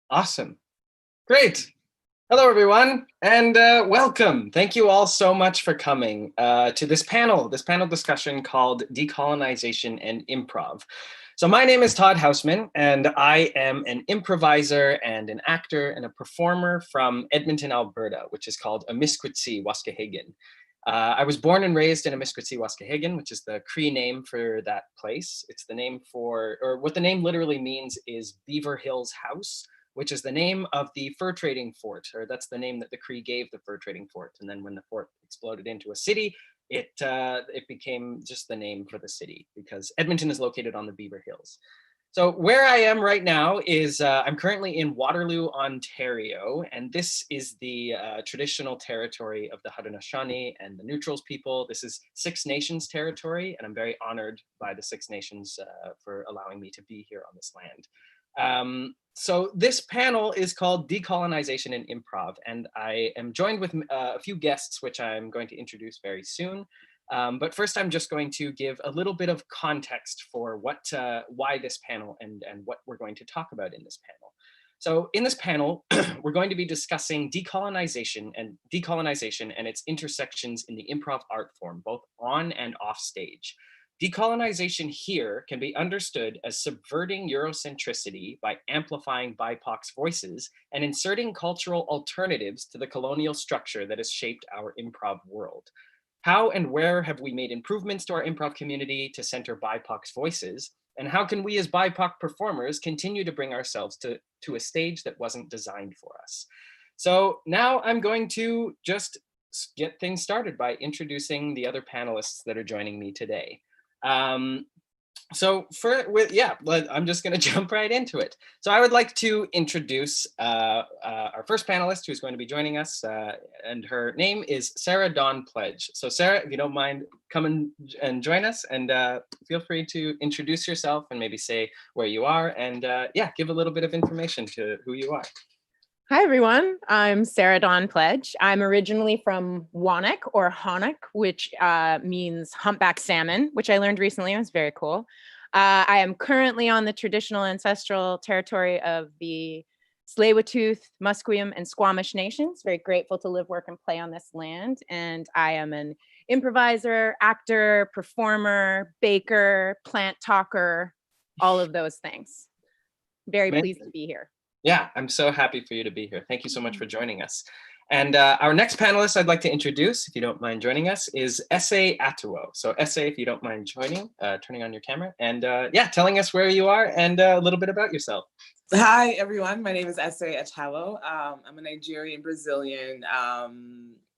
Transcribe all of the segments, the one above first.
Awesome. Great. Hello, everyone, and welcome. Thank you all so much for coming to this panel discussion called Decolonization and Improv. So my name is Todd Houseman, and I am an improviser and an actor and a performer from Edmonton, Alberta, which is called Amiskritsi Waskahigan. I was born and raised in Amiskritsi Waskahigan, which is the Cree name for that place. It's the name for, or what the name literally means is Beaver Hills House, which is the name of the fur trading fort, or that's the name that the Cree gave the fur trading fort. And then when the fort exploded into a city, it became just the name for the city because Edmonton is located on the Beaver Hills. So where I am right now is I'm currently in Waterloo, Ontario, and this is the traditional territory of the Haudenosaunee and the Neutrals people. This is Six Nations territory, and I'm very honored by the Six Nations for allowing me to be here on this land. So this panel is called Decolonization and Improv, and I am joined with a few guests, which I'm going to introduce very soon. But first, I'm just going to give a little bit of context for why this panel and what we're going to talk about in this panel. So in this panel, we're going to be discussing decolonization and its intersections in the improv art form, both on and off stage. Decolonization here can be understood as subverting Eurocentricity by amplifying BIPOC's voices and inserting cultural alternatives to the colonial structure that has shaped our improv world. How and where have we made improvements to our improv community to center BIPOC's voices? And how can we as BIPOC performers continue to bring ourselves to a stage that wasn't designed for us? So now I'm going to just get things started by introducing the other panelists that are joining me today. I'm just going to jump right into it. So I would like to introduce our first panelist who's going to be joining us, and her name is Sarah Dawn Pledge. So Sarah, if you don't mind, come and join us, and feel free to introduce yourself and maybe say where you are, and give a little bit of information to who you are. Hi, everyone. I'm Sarah Dawn Pledge. I'm originally from Wanak or Honak, which means humpback salmon, which I learned recently. It was very cool. I am currently on the traditional ancestral territory of the Tsleil-Waututh, Musqueam, and Squamish nations. Very grateful to live, work, and play on this land. And I am an improviser, actor, performer, baker, plant talker, all of those things. Very pleased to be here. Yeah, I'm so happy for you to be here. Thank you so much for joining us. And our next panelist I'd like to introduce, if you don't mind joining us, is Ese Atuo. So Ese, if you don't mind joining, turning on your camera, and telling us where you are and a little bit about yourself. Hi, everyone. My name is Ese Atuo. I'm a Nigerian Brazilian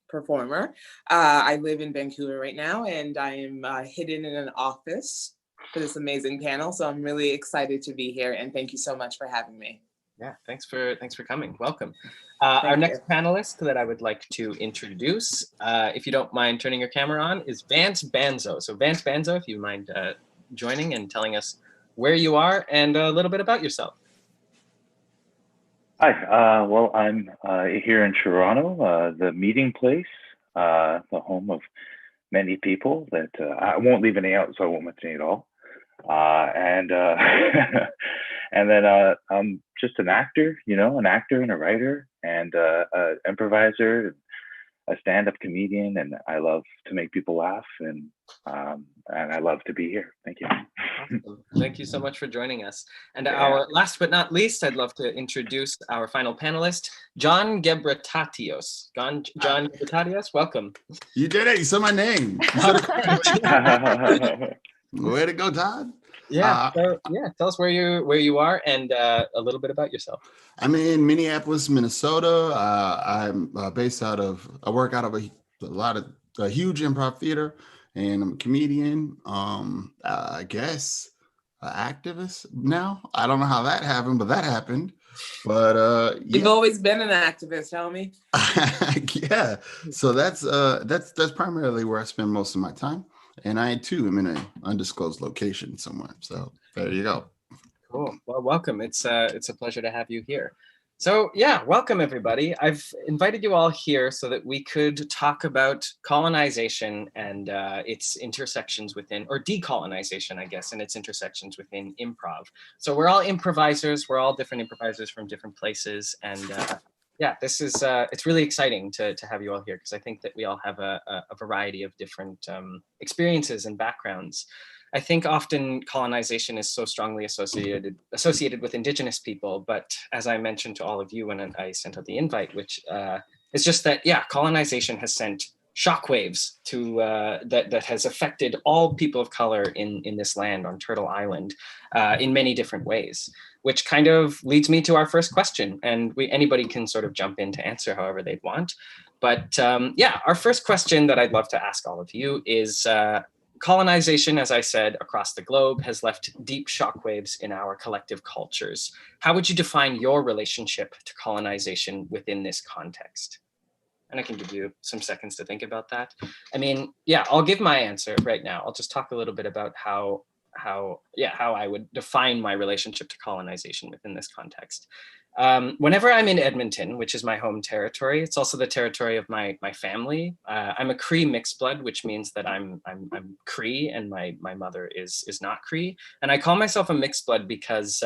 performer. I live in Vancouver right now, and I am hidden in an office for this amazing panel. So I'm really excited to be here, and thank you so much for having me. Yeah, thanks for coming. Welcome. Our next panelist that I would like to introduce, if you don't mind turning your camera on, is Vance Banzo. So Vance Banzo, if you mind joining and telling us where you are and a little bit about yourself. Hi, well, I'm here in Toronto, the meeting place, the home of many people that I won't leave any out, so I won't mention any at all. And then I'm just an actor, an actor and a writer and an improviser, a stand-up comedian, and I love to make people laugh, and I love to be here. Thank you. Awesome. Thank you so much for joining us. And our last but not least, I'd love to introduce our final panelist, John Gabritatios. John Gabritatios, welcome. You did it. You said my name. Way to go, Todd. Yeah. Tell us where you are and a little bit about yourself. I'm in Minneapolis, Minnesota. I'm based I work out of a huge improv theater, and I'm a comedian. I guess an activist now. I don't know how that happened, but that happened. But you've always been an activist, homie. Yeah. So that's primarily where I spend most of my time. And I, too, am in an undisclosed location somewhere. So there you go. Cool. Well, welcome. It's a pleasure to have you here. So yeah, welcome everybody. I've invited you all here so that we could talk about colonization and its intersections within, or decolonization, I guess, and its intersections within improv. So we're all improvisers. We're all different improvisers from different places, and yeah, this is it's really exciting to have you all here because I think that we all have a variety of different experiences and backgrounds. I think often colonization is so strongly associated with Indigenous people, but as I mentioned to all of you when I sent out the invite, which is just that, yeah, colonization has sent shockwaves to that has affected all people of color in this land on Turtle Island in many different ways, which kind of leads me to our first question, and anybody can sort of jump in to answer however they'd want. But yeah, our first question that I'd love to ask all of you is. Colonization, as I said, across the globe has left deep shockwaves in our collective cultures. How would you define your relationship to colonization within this context? And I can give you some seconds to think about that. I mean, yeah, I'll give my answer right now. I'll just talk a little bit about how I would define my relationship to colonization within this context. Whenever I'm in Edmonton, which is my home territory, it's also the territory of my family. I'm a Cree mixed blood, which means that I'm Cree and my mother is not Cree. And I call myself a mixed blood because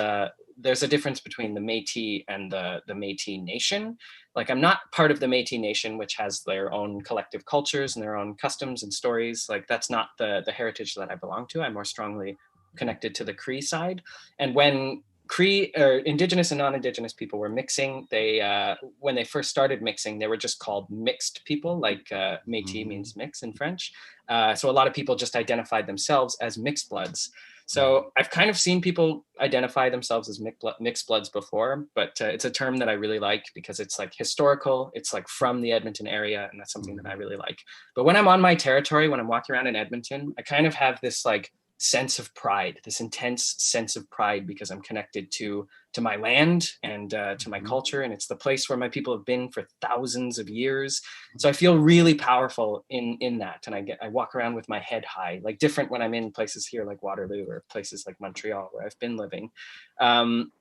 there's a difference between the Métis and the Métis Nation. Like, I'm not part of the Métis Nation, which has their own collective cultures and their own customs and stories. Like, that's not the heritage that I belong to. I'm more strongly connected to the Cree side. And when Cree or Indigenous and non-Indigenous people were mixing, they when they first started mixing, they were just called mixed people, like Métis means mix in French. So a lot of people just identified themselves as mixed bloods. So I've kind of seen people identify themselves as mixed bloods before, but it's a term that I really like because it's like historical. It's like from the Edmonton area, and that's something that I really like. But when I'm on my territory, when I'm walking around in Edmonton, I kind of have this like sense of pride, this intense sense of pride because I'm connected to my land and to my culture, and it's the place where my people have been for thousands of years. So I feel really powerful in that, and I walk around with my head high, like different when I'm in places here like Waterloo or places like Montreal where I've been living.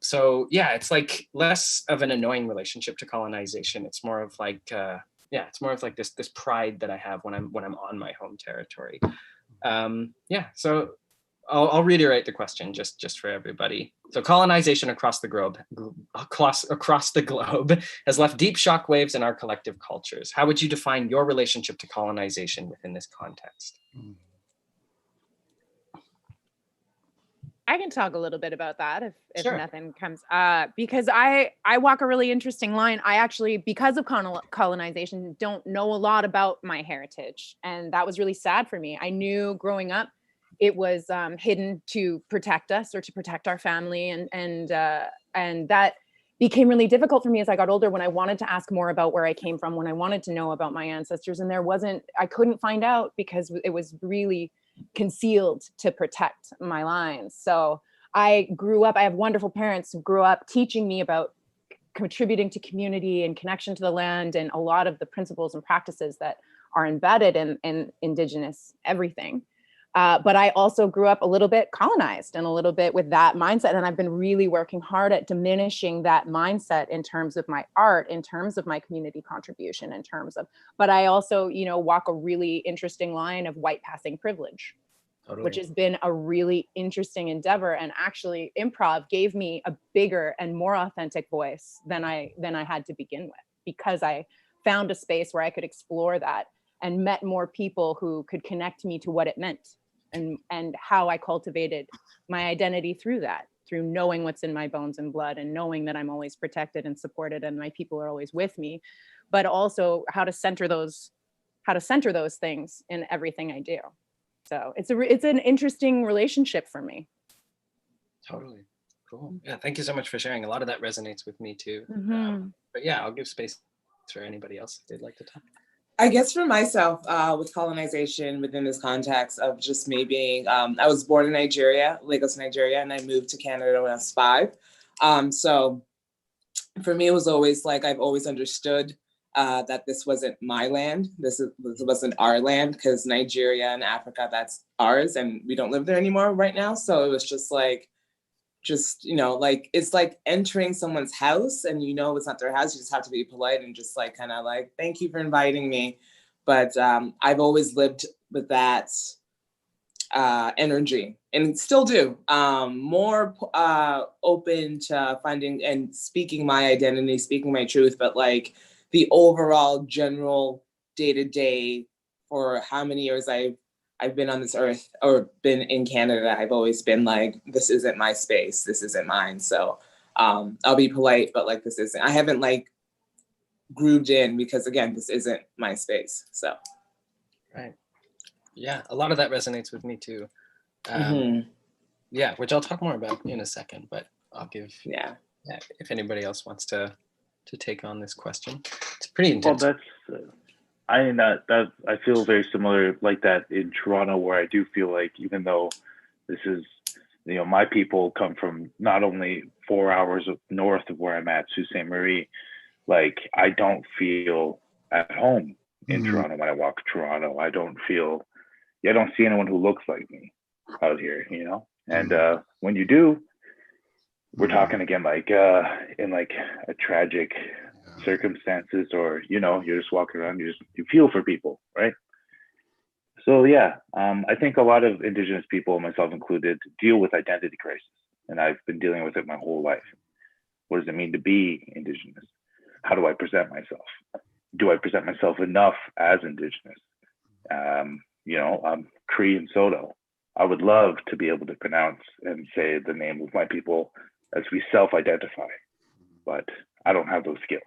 So yeah, it's like less of an annoying relationship to colonization. It's more of like it's more of like this pride that I have when I'm on my home territory. Yeah, so I'll reiterate the question just for everybody. So colonization across the globe has left deep shockwaves in our collective cultures. How would you define your relationship to colonization within this context? I can talk a little bit about that if Sure. nothing comes because I walk a really interesting line. I actually, because of colonization, don't know a lot about my heritage, and that was really sad for me. I knew growing up it was hidden to protect us or to protect our family, and that became really difficult for me as I got older, when I wanted to ask more about where I came from, when I wanted to know about my ancestors, and I couldn't find out because it was really concealed to protect my lines. So I grew up, I have wonderful parents who grew up teaching me about contributing to community and connection to the land, and a lot of the principles and practices that are embedded in Indigenous everything. But I also grew up a little bit colonized and a little bit with that mindset. And I've been really working hard at diminishing that mindset in terms of my art, in terms of my community contribution, but I also, walk a really interesting line of white passing privilege, totally, which has been a really interesting endeavor. And actually improv gave me a bigger and more authentic voice than I had to begin with, because I found a space where I could explore that and met more people who could connect me to what it meant. And how I cultivated my identity through that, through knowing what's in my bones and blood, and knowing that I'm always protected and supported and my people are always with me, but also how to center those things in everything I do. So it's an interesting relationship for me. Totally. Cool. Yeah, thank you so much for sharing. A lot of that resonates with me too. But yeah, I'll give space for anybody else if they'd like to talk. I guess for myself, with colonization within this context of just me being, I was born in Nigeria, Lagos, Nigeria, and I moved to Canada when I was 5. So for me, it was always like, I've always understood that this wasn't my land. This wasn't our land, because Nigeria and Africa, that's ours, and we don't live there anymore right now. So it was just like, just, like, it's like entering someone's house and it's not their house. You just have to be polite and just like kind of like, thank you for inviting me. But I've always lived with that energy and still do. More open to finding and speaking my identity, speaking my truth, but like the overall general day-to-day for how many years I've been on this earth or been in Canada, I've always been like, this isn't my space, this isn't mine. So I'll be polite, but like I haven't like grooved in because again, this isn't my space. So right. Yeah, a lot of that resonates with me too. Mm-hmm. Yeah, which I'll talk more about in a second, but I'll give yeah if anybody else wants to take on this question. It's pretty intense. Well, that's I feel very similar like that in Toronto, where I do feel like even though this is, my people come from not only 4 hours north of where I'm at, Sault Ste. Marie, like I don't feel at home in Toronto when I walk Toronto. I don't see anyone who looks like me out here, and when you do, we're talking again like in like a tragic circumstances, or you're just walking around, you feel for people, right? So yeah, I think a lot of Indigenous people, myself included, deal with identity crisis, and I've been dealing with it my whole life. What does it mean to be Indigenous? How do I present myself? Do I present myself enough as Indigenous? I'm Cree and Soto. I would love to be able to pronounce and say the name of my people as we self-identify, but I don't have those skills.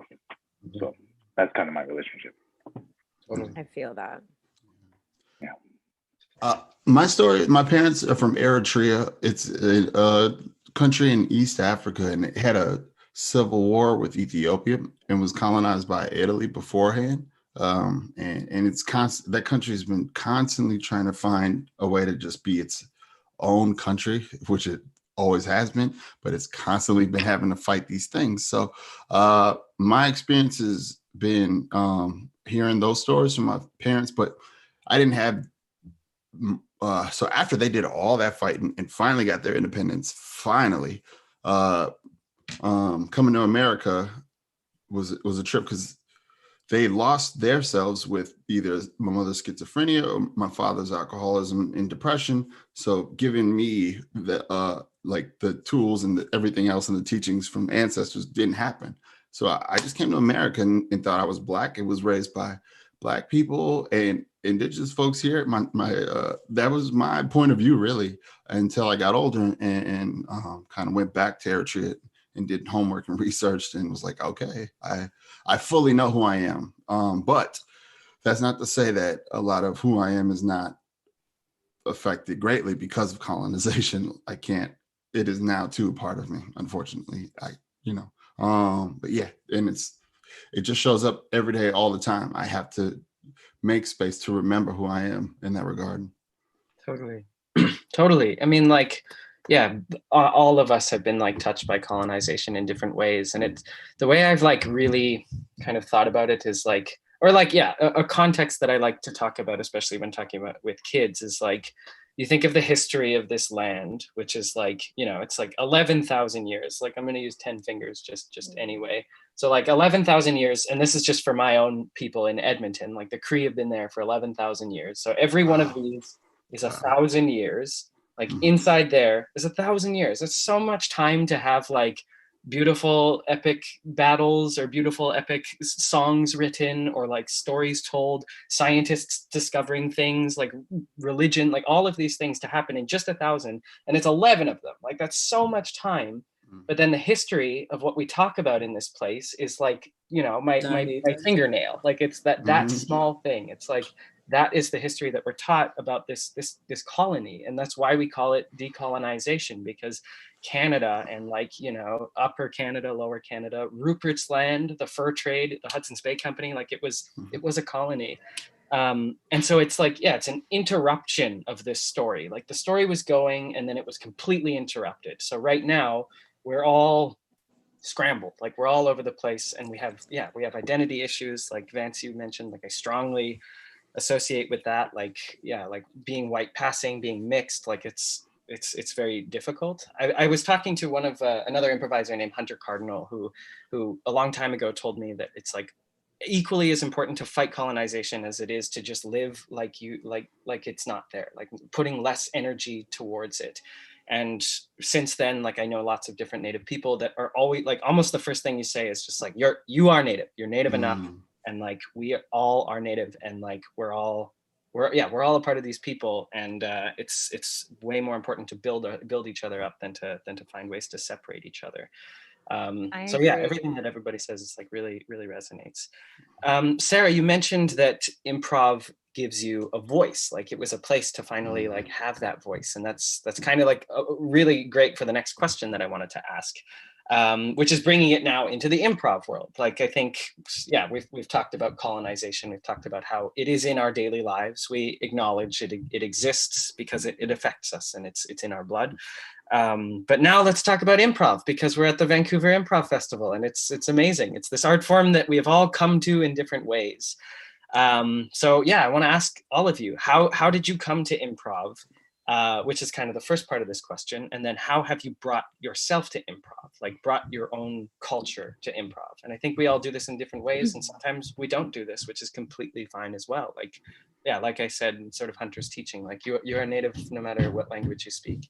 So that's kind of my relationship. I feel that. Yeah. My story, my parents are from Eritrea. It's a country in East Africa, and it had a civil war with Ethiopia and was colonized by Italy beforehand. And it's constant. That country has been constantly trying to find a way to just be its own country, which it always has been, but it's constantly been having to fight these things. So my experience has been hearing those stories from my parents, but I didn't have. So after they did all that fighting and finally got their independence, coming to America was a trip because they lost themselves with either my mother's schizophrenia or my father's alcoholism and depression. So giving me the tools and everything else and the teachings from ancestors didn't happen. So I just came to America and thought I was Black. It was raised by Black people and Indigenous folks here. That was my point of view really until I got older and kind of went back to Eritrea and did homework and researched and was like, okay, I fully know who I am. But that's not to say that a lot of who I am is not affected greatly because of colonization. It is now too a part of me, unfortunately. But yeah, and it just shows up every day, all the time. I have to make space to remember who I am in that regard. Totally. Totally. I mean, like, yeah, all of us have been like touched by colonization in different ways. And it's the way I've like really kind of thought about it is like, or like, yeah, a context that I like to talk about, especially when talking about with kids, is like, you think of the history of this land, which is like, it's like 11,000 years. Like I'm going to use 10 fingers just anyway. So like 11,000 years, and this is just for my own people in Edmonton, like the Cree have been there for 11,000 years. So every one of these is 1,000 years. Like inside there is 1,000 years. It's so much time to have like beautiful epic battles or beautiful epic songs written or like stories told, scientists discovering things like religion, like all of these things to happen in just 1,000. And it's 11 of them. Like that's so much time. But then the history of what we talk about in this place is like, my fingernail. Like it's that small thing. It's like that is the history that we're taught about this colony, and that's why we call it decolonization, because Canada and Upper Canada, Lower Canada, Rupert's Land, the fur trade, the Hudson's Bay Company, like it was a colony. And so it's like, yeah, it's an interruption of this story. Like the story was going and then it was completely interrupted. So right now we're all scrambled, like we're all over the place, and we have identity issues, like Vance, you mentioned. Like I strongly associate with that, like being white passing, being mixed, like it's it's very difficult. I was talking to one of another improviser named Hunter Cardinal, who a long time ago told me that it's like equally as important to fight colonization as it is to just live like it's not there, like putting less energy towards it. And since then, like I know lots of different Native people that are always like, almost the first thing you say is just like, you are Native, you're Native enough, and like we all are Native, and like we're all a part of these people, and it's way more important to build each other up than to find ways to separate each other. So yeah, everything that everybody says is like really resonates. Sarah, you mentioned that improv gives you a voice, like it was a place to finally like have that voice, and that's kind of like really great for the next question that I wanted to ask, which is bringing it now into the improv world. Like I think, yeah, we've talked about colonization, we've talked about how it is in our daily lives, we acknowledge it exists because it affects us and it's in our blood. But now let's talk about improv, because we're at the Vancouver Improv Festival, and it's amazing. It's this art form that we have all come to in different ways. So yeah, I want to ask all of you, how did you come to improv? Which is kind of the first part of this question. And then how have you brought yourself to improv, like brought your own culture to improv? And I think we all do this in different ways, and sometimes we don't do this, which is completely fine as well. Like, yeah, like I said, sort of Hunter's teaching, like you're a Native no matter what language you speak.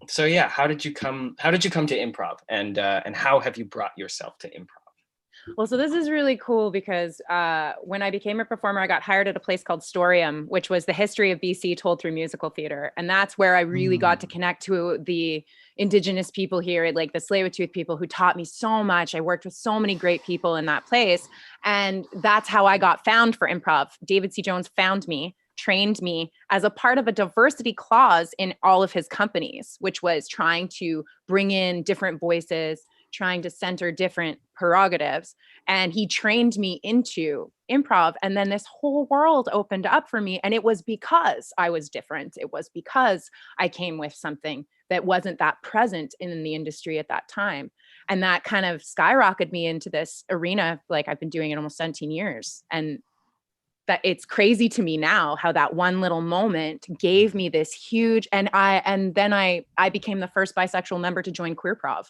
So yeah, how did you come to improv, and how have you brought yourself to improv? Well, so this is really cool because when I became a performer, I got hired at a place called Storium, which was the history of BC told through musical theater. And that's where I really got to connect to the Indigenous people here, like the Tsleil-Waututh people, who taught me so much. I worked with so many great people in that place. And that's how I got found for improv. David C. Jones found me, trained me as a part of a diversity clause in all of his companies, which was trying to bring in different voices, trying to center different prerogatives. And he trained me into improv. And then this whole world opened up for me. And it was because I was different. It was because I came with something that wasn't that present in the industry at that time. And that kind of skyrocketed me into this arena. Like I've been doing it almost 17 years. And that it's crazy to me now how that one little moment gave me this huge, and then I became the first bisexual member to join Queerprov.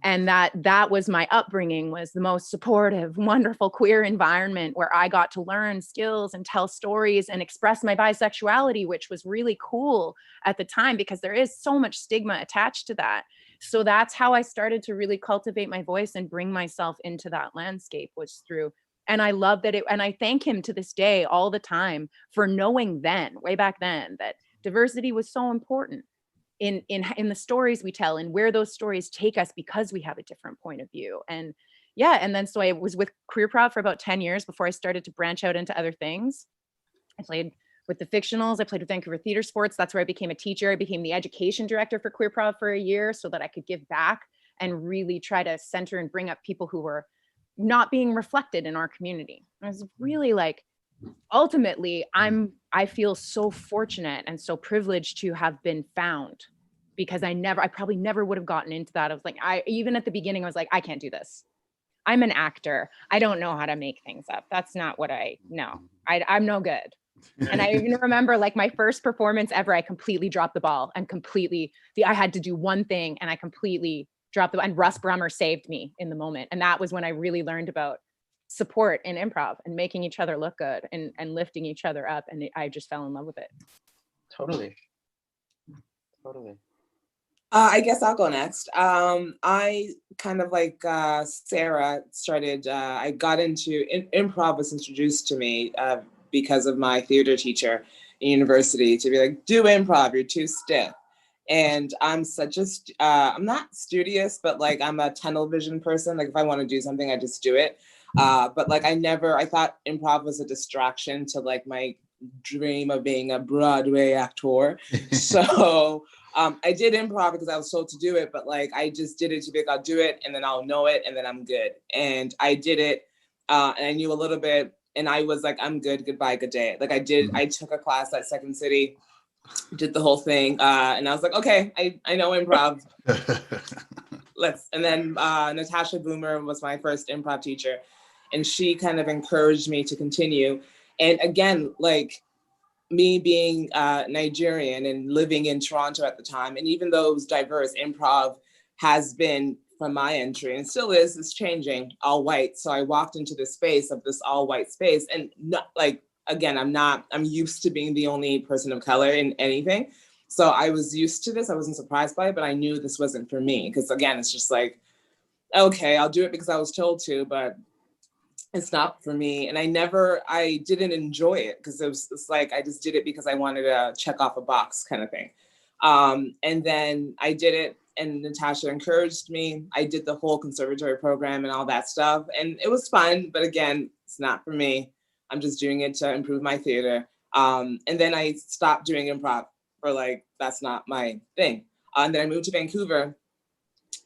And that was my upbringing, was the most supportive, wonderful queer environment where I got to learn skills and tell stories and express my bisexuality, which was really cool at the time because there is so much stigma attached to that. So that's how I started to really cultivate my voice and bring myself into that landscape, was through. And I love that and I thank him to this day all the time for knowing then, way back then, that diversity was so important in the stories we tell and where those stories take us because we have a different point of view. And yeah, and then so I was with Queerprov for about 10 years before I started to branch out into other things. I played with the fictionals, I played with Vancouver Theatre Sports. That's where I became a teacher. I became the education director for Queerprov for a year so that I could give back and really try to center and bring up people who were not being reflected in our community. I was really like, ultimately, I feel so fortunate and so privileged to have been found, because I probably never would have gotten into that. I was like, even at the beginning, I was like, I can't do this. I'm an actor. I don't know how to make things up. That's not what I'm no good. And I even remember like my first performance ever, I completely dropped the ball and I had to do one thing and I completely dropped the ball, and Russ Brummer saved me in the moment. And that was when I really learned about support in improv and making each other look good and lifting each other up. And I just fell in love with it. Totally. I guess I'll go next. I kind of like Sarah started, I got into improv was introduced to me because of my theater teacher in university, to be like, do improv, you're too stiff. And I'm I'm not studious, but like I'm a tunnel vision person. Like if I want to do something, I just do it. But like I thought improv was a distraction to like my dream of being a Broadway actor. So I did improv because I was told to do it, but like I just did it to be like, I'll do it and then I'll know it and then I'm good. And I did it and I knew a little bit and I was like, I'm good, goodbye, good day. Like I took a class at Second City, did the whole thing, and I was like, okay, I know improv. And then Natasha Boomer was my first improv teacher, and she kind of encouraged me to continue. And again, like me being Nigerian and living in Toronto at the time, and even though it was diverse, improv has been from my entry and still is, it's changing, all white. So I walked into the space of this all white space, and not like, again, I'm used to being the only person of color in anything. So I was used to this. I wasn't surprised by it, but I knew this wasn't for me. Because again, it's just like, okay, I'll do it because I was told to, but it's not for me. And I didn't enjoy it because it's like, I just did it because I wanted to check off a box kind of thing. And then I did it, and Natasha encouraged me. I did the whole conservatory program and all that stuff. And it was fun, but again, it's not for me. I'm just doing it to improve my theater. And then I stopped doing improv for like, that's not my thing. And then I moved to Vancouver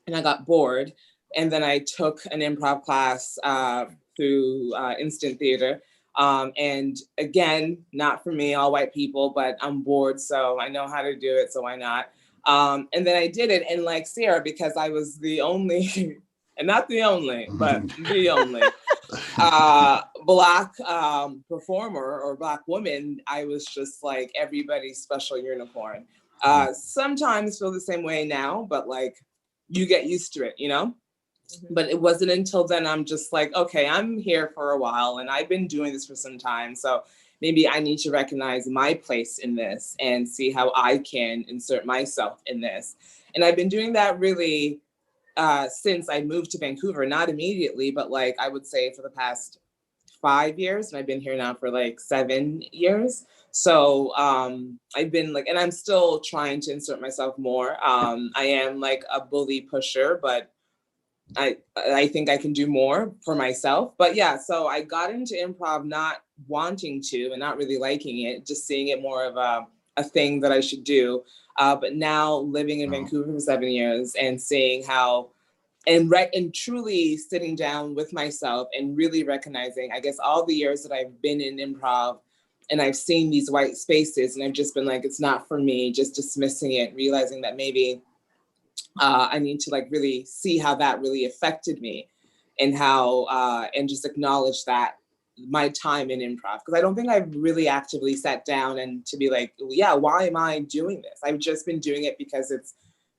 and I got bored. And then I took an improv class through Instant Theater. And again, not for me, all white people, but I'm bored, so I know how to do it, so why not? And then I did it, and like Sarah, because I was the only, and not the only, but the only Black performer or Black woman, I was just like everybody's special unicorn. Sometimes feel the same way now, but like you get used to it, you know? But it wasn't until then I'm just like, okay, I'm here for a while and I've been doing this for some time. So maybe I need to recognize my place in this and see how I can insert myself in this. And I've been doing that really since I moved to Vancouver, not immediately, but like I would say for the past 5 years. And I've been here now for like 7 years. So I've been like, and I'm still trying to insert myself more. I am like a bully pusher, but I think I can do more for myself. But yeah, so I got into improv not wanting to and not really liking it, just seeing it more of a thing that I should do. But now living in Vancouver for 7 years and seeing how, and truly sitting down with myself and really recognizing, I guess, all the years that I've been in improv and I've seen these white spaces and I've just been like, it's not for me, just dismissing it, realizing that maybe I need to like really see how that really affected me and how, and just acknowledge that my time in improv. Because I don't think I've really actively sat down and to be like, yeah, why am I doing this? I've just been doing it because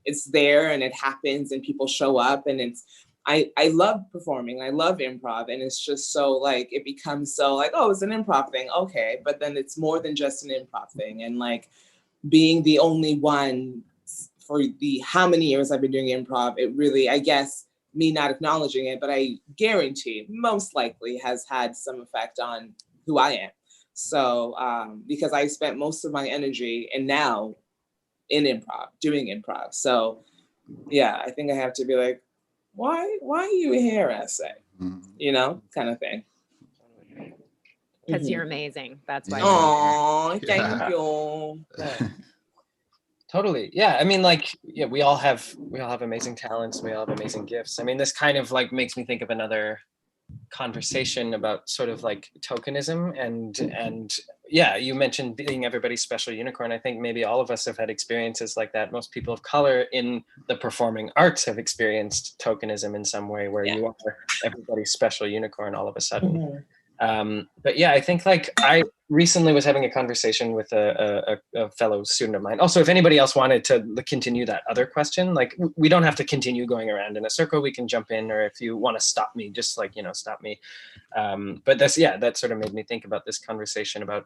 it's there and it happens and people show up and it's, I love performing. I love improv. And it's just so like, it becomes so like, oh, it's an improv thing. Okay. But then it's more than just an improv thing. And like being the only one for the how many years I've been doing improv, it really, I guess, me not acknowledging it, but I guarantee most likely has had some effect on who I am. So, because I spent most of my energy and now in improv, doing improv. So, yeah, I think I have to be like, why are you here, essay? You know, kind of thing. Because you're amazing. That's why. Oh, thank you. Yeah. Totally. Yeah. I mean, like, yeah, we all have amazing talents. We all have amazing gifts. I mean, this kind of like makes me think of another conversation about sort of like tokenism and yeah, you mentioned being everybody's special unicorn. I think maybe all of us have had experiences like that. Most people of color in the performing arts have experienced tokenism in some way where you are everybody's special unicorn all of a sudden. But yeah, I think like I recently was having a conversation with a fellow student of mine. Also, if anybody else wanted to continue that other question, like we don't have to continue going around in a circle. We can jump in, or if you want to stop me, just like, you know, stop me. But that's, yeah, that sort of made me think about this conversation about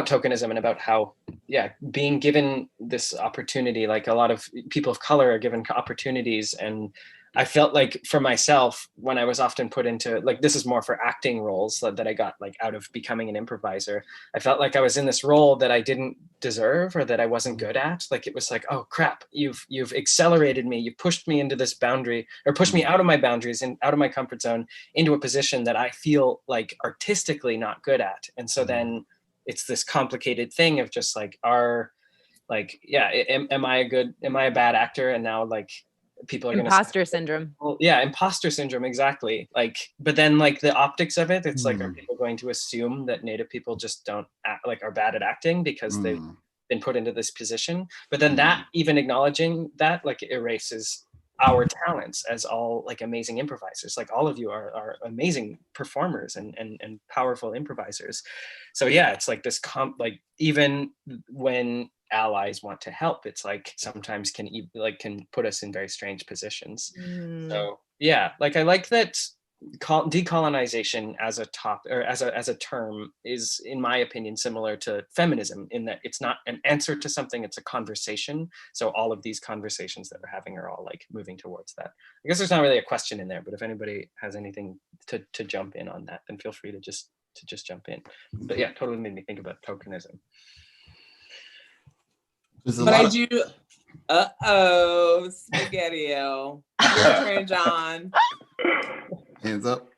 tokenism and about how, yeah, being given this opportunity, like a lot of people of color are given opportunities. And I felt like for myself, when I was often put into, like, this is more for acting roles that I got like out of becoming an improviser, I felt like I was in this role that I didn't deserve or that I wasn't good at. Like, it was like, oh crap, you've accelerated me. You pushed me into this boundary, or pushed me out of my boundaries and out of my comfort zone into a position that I feel like artistically not good at. And so then it's this complicated thing of just like, am I a bad actor? And now like, people are Imposter syndrome. Well, yeah, imposter syndrome, exactly. Like, but then like the optics of it, it's like, are people going to assume that Native people just don't act, like, are bad at acting because they've been put into this position? But then that, even acknowledging that, like, erases our talents as all like amazing improvisers. Like all of you are amazing performers and powerful improvisers. So yeah, it's like this like even when allies want to help, it's like sometimes can put us in very strange positions. So yeah, like I like that decolonization as a as a term is, in my opinion, similar to feminism in that it's not an answer to something, it's a conversation. So all of these conversations that we're having are all like moving towards that. I guess there's not really a question in there, but if anybody has anything to jump in on that, then feel free to just jump in. But yeah, totally made me think about tokenism. But I do. Spaghetti-o. Your turn, John. Hands up.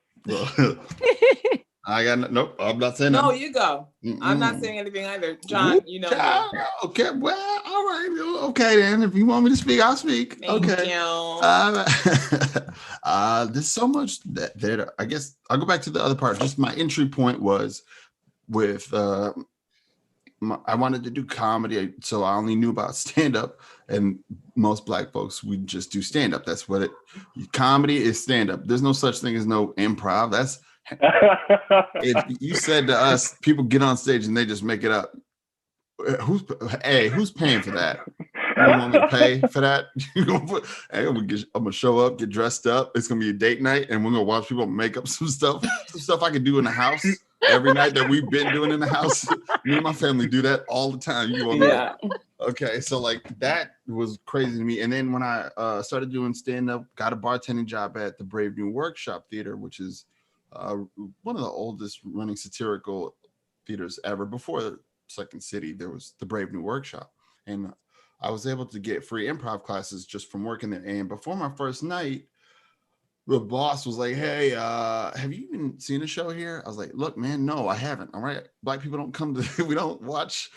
I got nope. I'm not saying no. that. You go. I'm not saying anything either, John. You know me. Okay. Well, all right. Okay, then. If you want me to speak, I'll speak. Thank okay. You. There's so much that I guess I'll go back to the other part. Just my entry point was with I wanted to do comedy, so I only knew about stand-up, and most Black folks, we just do stand-up. That's what comedy is, stand-up. There's no such thing as no improv. That's you said to us, people get on stage and they just make it up. Who's paying for that? You want me to pay for that? I'm gonna show up, get dressed up. It's gonna be a date night, and we're gonna watch people make up some stuff I could do in the house every night that we've been doing in the house. Me and my family do that all the time. Okay, so like that was crazy to me. And then when I started doing stand-up, got a bartending job at the Brave New Workshop Theater, which is one of the oldest running satirical theaters ever. Before Second City, there was the Brave New Workshop, and I was able to get free improv classes just from working there. And before my first night, the boss was like, "Hey, have you even seen a show here?" I was like, "Look, man, no, I haven't. All right, Black people don't come to, we don't watch,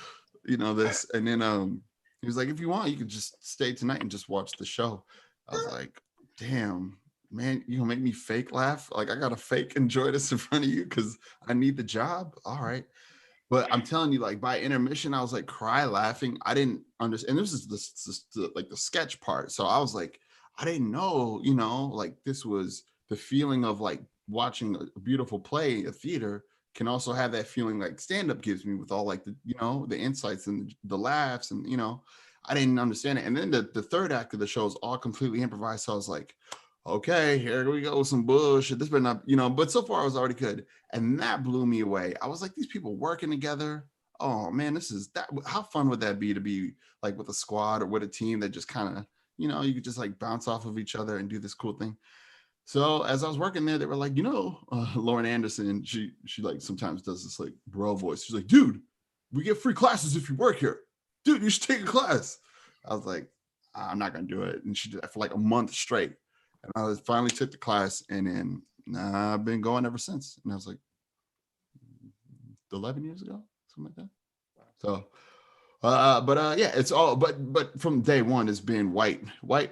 this." And then he was like, "If you want, you could just stay tonight and just watch the show." I was like, "Damn, man, you gonna make me fake laugh? Like I gotta fake enjoy this in front of you because I need the job. All right." But I'm telling you, like by intermission, I was like cry laughing. I didn't understand. And this is like the sketch part. So I was like, I didn't know, like this was the feeling of like watching a beautiful play, a theater can also have that feeling like stand-up gives me with all like the, the insights and the laughs and, I didn't understand it. And then the third act of the show is all completely improvised. So I was like, okay, here we go with some bullshit. This better not, but so far I was already good. And that blew me away. I was like, these people working together. Oh man, this is that. How fun would that be to be like with a squad or with a team that just kind of, you could just like bounce off of each other and do this cool thing. So as I was working there, they were like, Lauren Anderson, she like sometimes does this like bro voice. She's like, dude, we get free classes if you work here. Dude, you should take a class. I was like, I'm not going to do it. And she did that for like a month straight. And I finally took the class, and then I've been going ever since. And I was like, 11 years ago, something like that. So, yeah, it's all, but from day one, it's been white. But,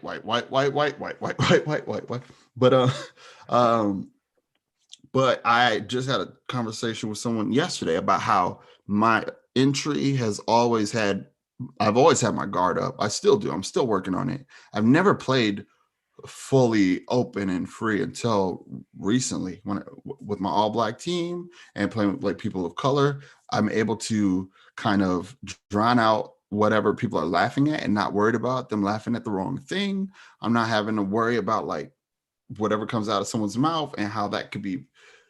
but I just had a conversation with someone yesterday about how my entry I've always had my guard up. I still do. I'm still working on it. I've never played fully open and free until recently with my all Black team and playing with like people of color. I'm able to kind of drown out whatever people are laughing at and not worried about them laughing at the wrong thing. I'm not having to worry about like whatever comes out of someone's mouth and how that could be,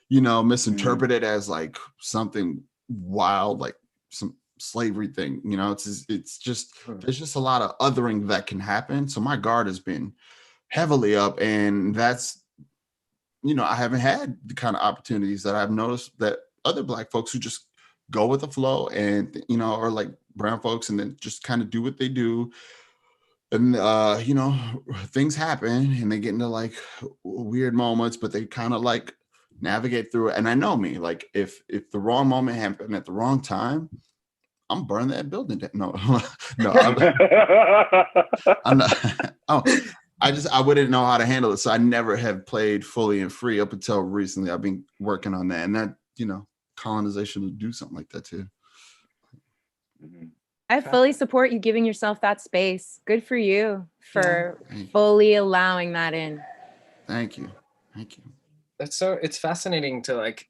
misinterpreted as like something wild, like some slavery thing. It's just there's just a lot of othering that can happen. So my guard has been heavily up, and that's I haven't had the kind of opportunities that I've noticed that other Black folks who just go with the flow and or like brown folks and then just kind of do what they do, and things happen and they get into like weird moments, but they kind of like navigate through it. And I know me, like if the wrong moment happened at the wrong time, I'm burning that building down. No, I'm not. I wouldn't know how to handle it. So I never have played fully and free up until recently. I've been working on that, and that, colonization will do something like that too. I fully support you giving yourself that space. Good for you for fully allowing that in. Thank you. It's fascinating to like,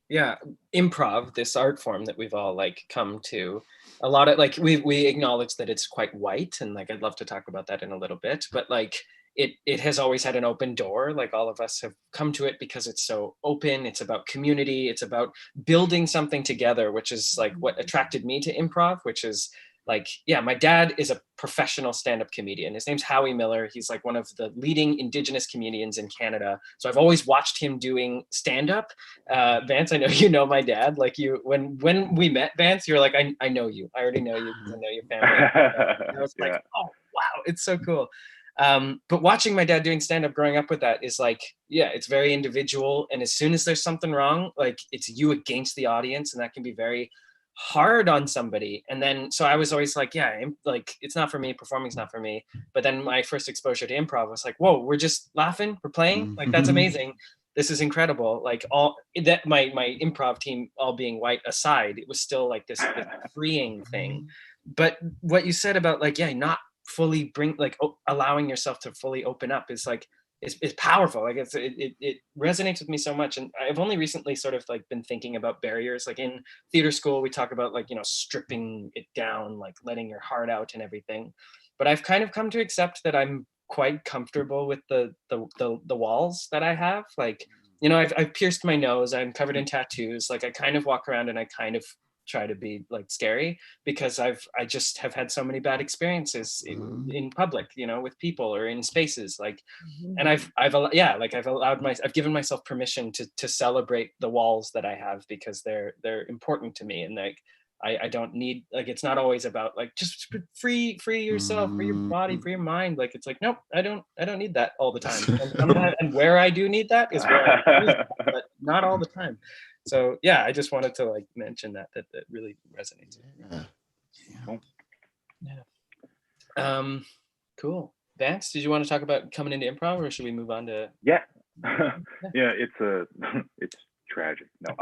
improv, this art form that we've all like come to. A lot of like, we acknowledge that it's quite white, and like I'd love to talk about that in a little bit, but like it has always had an open door. Like all of us have come to it because it's so open. It's about community. It's about building something together, which is like what attracted me to improv, which is like, my dad is a professional stand-up comedian. His name's Howie Miller. He's like one of the leading Indigenous comedians in Canada. So I've always watched him doing stand-up. Vance, I know you know my dad. Like when we met, Vance, you're like, I know you. I already know you because I know your family. And I was like, oh, wow, it's so cool. But watching my dad doing stand-up, growing up with that is like, it's very individual. And as soon as there's something wrong, like it's you against the audience, and that can be very hard on somebody. And then so I was always like, like it's not for me, performing's not for me. But then my first exposure to improv was like, whoa, we're just laughing, we're playing, like that's amazing, this is incredible. Like all that, my improv team all being white aside, it was still like this freeing thing. But what you said about like, not fully allowing yourself to fully open up is like, it's powerful. Like it resonates with me so much. And I've only recently sort of like been thinking about barriers. Like in theater school, we talk about like, stripping it down, like letting your heart out and everything. But I've kind of come to accept that I'm quite comfortable with the walls that I have. Like, I've pierced my nose, I'm covered in tattoos. Like I kind of walk around and I kind of try to be like scary because I just have had so many bad experiences in public, with people or in spaces, like, and I've given myself permission to celebrate the walls that I have because they're important to me. And like, I don't need, like, it's not always about like, just free yourself, free your body, free your mind. Like, it's like, nope, I don't need that all the time. And sometimes, and where I do need that is where I use that, but not all the time. So I just wanted to like mention that really resonates with me. Cool. Vance, did you want to talk about coming into improv, or should we move on to? It's tragic. No,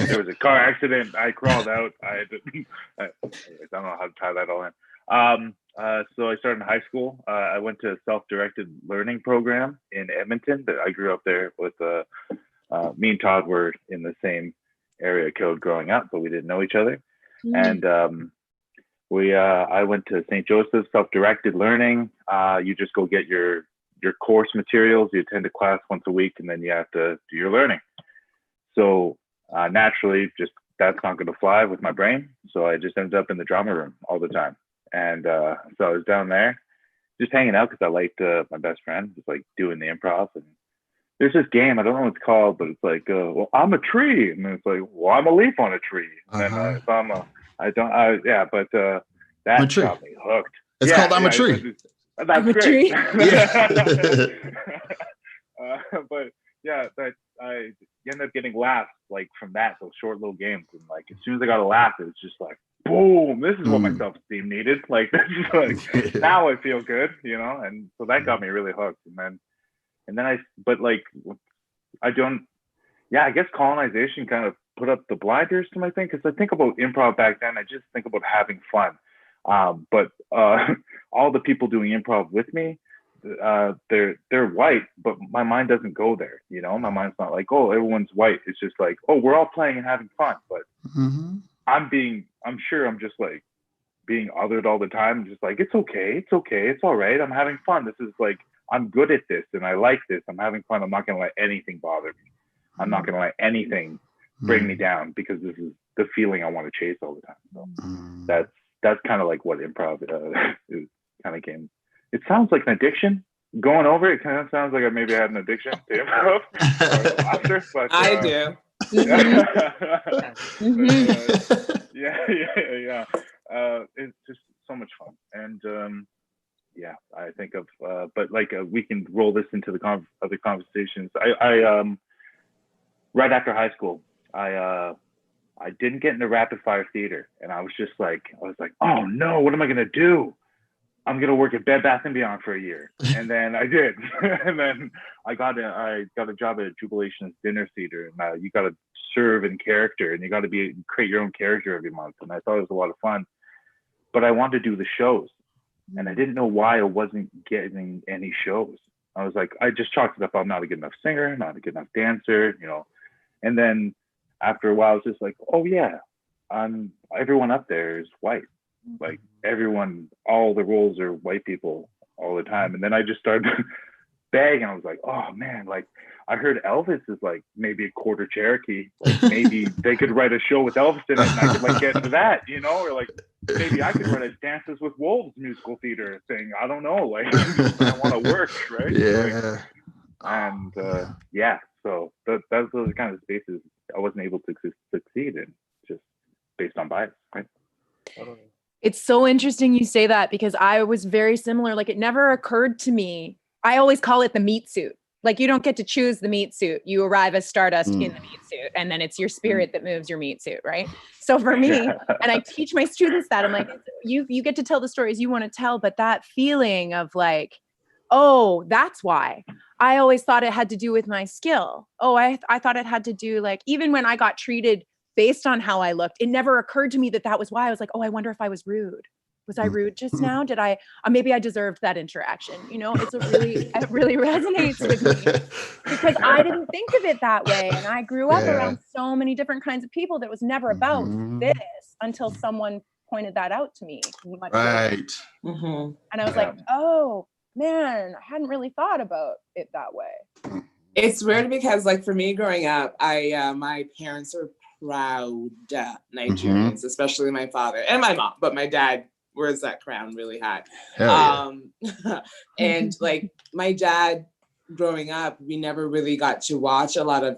there was a car accident. I crawled out. I don't know how to tie that all in. So I started in high school. I went to a self-directed learning program in Edmonton. I grew up there with me and Todd were in the same area code growing up, but we didn't know each other. And I went to St. Joseph's self-directed learning. You just go get your course materials. You attend a class once a week, and then you have to do your learning. So naturally, just that's not going to fly with my brain. So I just ended up in the drama room all the time. And so I was down there just hanging out because I liked my best friend, just like doing the improv. And there's this game, I don't know what it's called, but it's like, well, I'm a tree. And then it's like, well, I'm a leaf on a tree. And then if I'm that got me hooked. It's called I'm a Tree. That's great. But I ended up getting laughs like from those short little games. And like, as soon as I got a laugh, it was just like, boom, this is what my self-esteem needed. Like, this is like, now I feel good, and so that got me really hooked. And then I guess colonization kind of put up the blinders to my thing, because I think about improv back then, I just think about having fun. But all the people doing improv with me, they're white, but my mind doesn't go there. My mind's not like, oh, everyone's white. It's just like, oh, we're all playing and having fun. But I'm sure I'm just like being othered all the time. Just like, it's okay. It's all right. I'm having fun. This is like, I'm good at this and I like this. I'm having fun. I'm not going to let anything bother me. I'm not going to let anything bring me down, because this is the feeling I want to chase all the time. So that's kind of like what improv is kind of came. It sounds like an addiction. Going over it kind of sounds like I maybe had an addiction to improv or laughter, but I do. It's just so much fun. And I think of but like we can roll this into the other conversations. I right after high school, I didn't get into rapid fire theater, and I was like, oh no, what am I gonna do? I'm gonna work at Bed Bath & Beyond for a year. And then I did. And then I got a job at Jubilation's dinner theater, and you got to serve in character, and you got to create your own character every month. And I thought it was a lot of fun. but I wanted to do the shows. And I didn't know why I wasn't getting any shows. I was like, I just chalked it up. I'm not a good enough singer, not a good enough dancer, you know. And then after a while, I was just like, oh yeah, everyone up there is white. Like everyone, all the roles are white people all the time. And then I just started begging. I was like, oh man, like I heard Elvis is like maybe a quarter Cherokee. Like maybe they could write a show with Elvis in it and I could like get into that, you know, or like maybe I could write a Dances with Wolves musical theater thing. I don't know. Like I want to work, right? Yeah. So those are the kind of spaces I wasn't able to succeed in, just based on bias, right? It's so interesting you say that, because I was very similar. Like it never occurred to me. I always call it the meat suit. Like you don't get to choose the meat suit. You arrive as Stardust in the meat suit, and then it's your spirit that moves your meat suit, right? So for me, and I teach my students that, I'm like, you get to tell the stories you want to tell, but that feeling of like, oh, that's why. I always thought it had to do with my skill. Oh, I thought it had to do, like, even when I got treated based on how I looked, it never occurred to me that was why. I was like, oh, I wonder if I was rude. Was I rude just now? Did I, maybe I deserved that interaction. You know, it really resonates with me because I didn't think of it that way. And I grew up around so many different kinds of people that was never about this until someone pointed that out to me. Right. Mm-hmm. And I was like, oh man, I hadn't really thought about it that way. It's weird because like for me growing up, my parents are proud Nigerians, especially my father and my mom, but my dad wears that crown really high. And like my dad growing up, we never really got to watch a lot of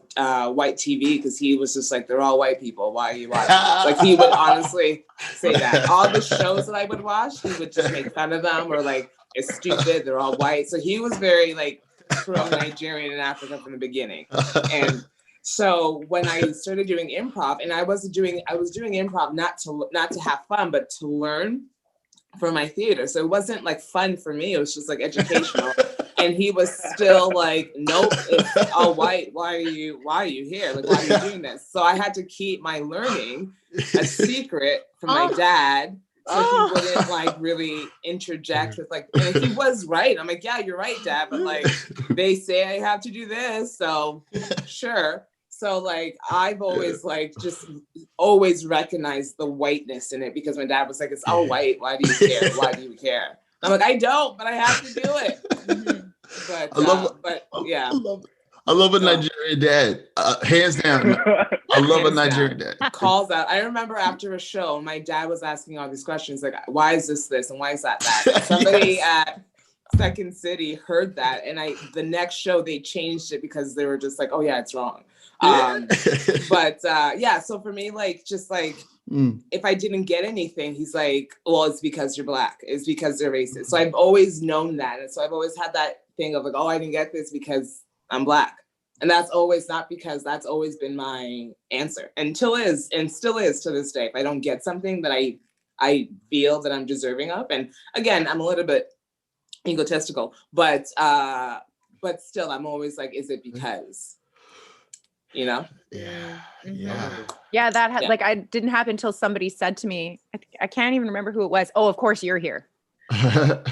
white TV because he was just like, they're all white people. Why are you watching? Like he would honestly say that. All the shows that I would watch, he would just make fun of them or like, it's stupid, they're all white. So he was very like pro-Nigerian in Africa from the beginning. And so when I started doing improv, and I was doing improv not to have fun, but to learn for my theater. So it wasn't like fun for me. It was just like educational. And he was still like, nope, it's all white. Why are you here? Like, why are you doing this? So I had to keep my learning a secret from my dad. So he wouldn't like really interject with like, and he was right. I'm like, yeah, you're right, Dad. But like, they say I have to do this. So sure. So like, I've always like, just always recognized the whiteness in it because my dad was like, it's all white. Why do you care? Why do you care? I'm like, I don't, but I have to do it. But I love a Nigerian dad. Hands down. I love a Nigerian dad. Calls out. I remember after a show, my dad was asking all these questions like, why is this and why is that? Somebody at Second City heard that, and the next show they changed it because they were just like, oh yeah, it's wrong. So for me, like, just like, if I didn't get anything, he's like, well, it's because you're Black. It's because they're racist. So I've always known that. And so I've always had that thing of like, oh, I didn't get this because I'm Black. And that's always not because that's always been my answer and still is to this day. If I don't get something that I feel that I'm deserving of. And again, I'm a little bit egotistical, but still I'm always like, is it because? You know? Yeah, like I didn't happen until somebody said to me, I can't even remember who it was. Oh, of course you're here.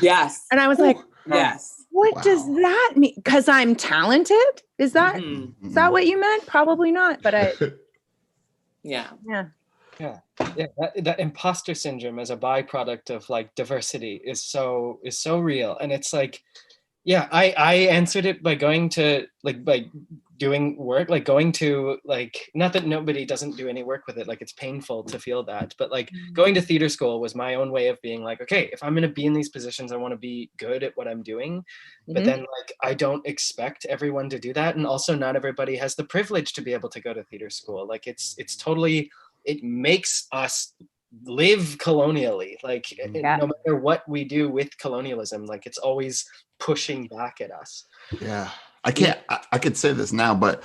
Yes. And I was like, yes. What does that mean? Because I'm talented? Is that is that what you meant? Probably not, but that imposter syndrome as a byproduct of like diversity is so real. And it's like, I answered it by going to by doing work, like going to like, not that nobody doesn't do any work with it, like it's painful to feel that, but like going to theater school was my own way of being like, okay, if I'm going to be in these positions, I want to be good at what I'm doing. But then like, I don't expect everyone to do that. And also not everybody has the privilege to be able to go to theater school. Like it's totally, it makes us live colonially, like no matter what we do with colonialism, like it's always pushing back at us. I could say this now, but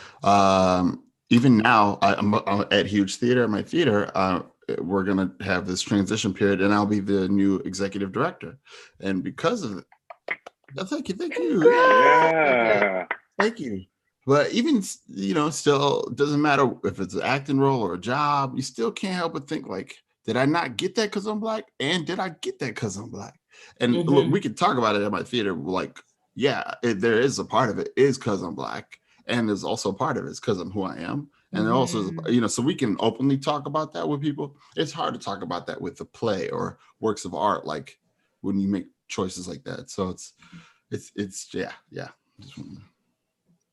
even now I'm at Huge Theater, my theater, we're going to have this transition period and I'll be the new executive director. And because of it, thank you. Thank you. But even, still doesn't matter if it's an acting role or a job, you still can't help but think like, did I not get that because I'm Black? And did I get that because I'm Black? And Mm-hmm. look, we could talk about it at my theater. Like, yeah, there is a part of it is because I'm Black. And there's also a part of it is because I'm who I am. And there also is, you know, so we can openly talk about that with people. It's hard to talk about that with the play or works of art, like when you make choices like that. So it's yeah.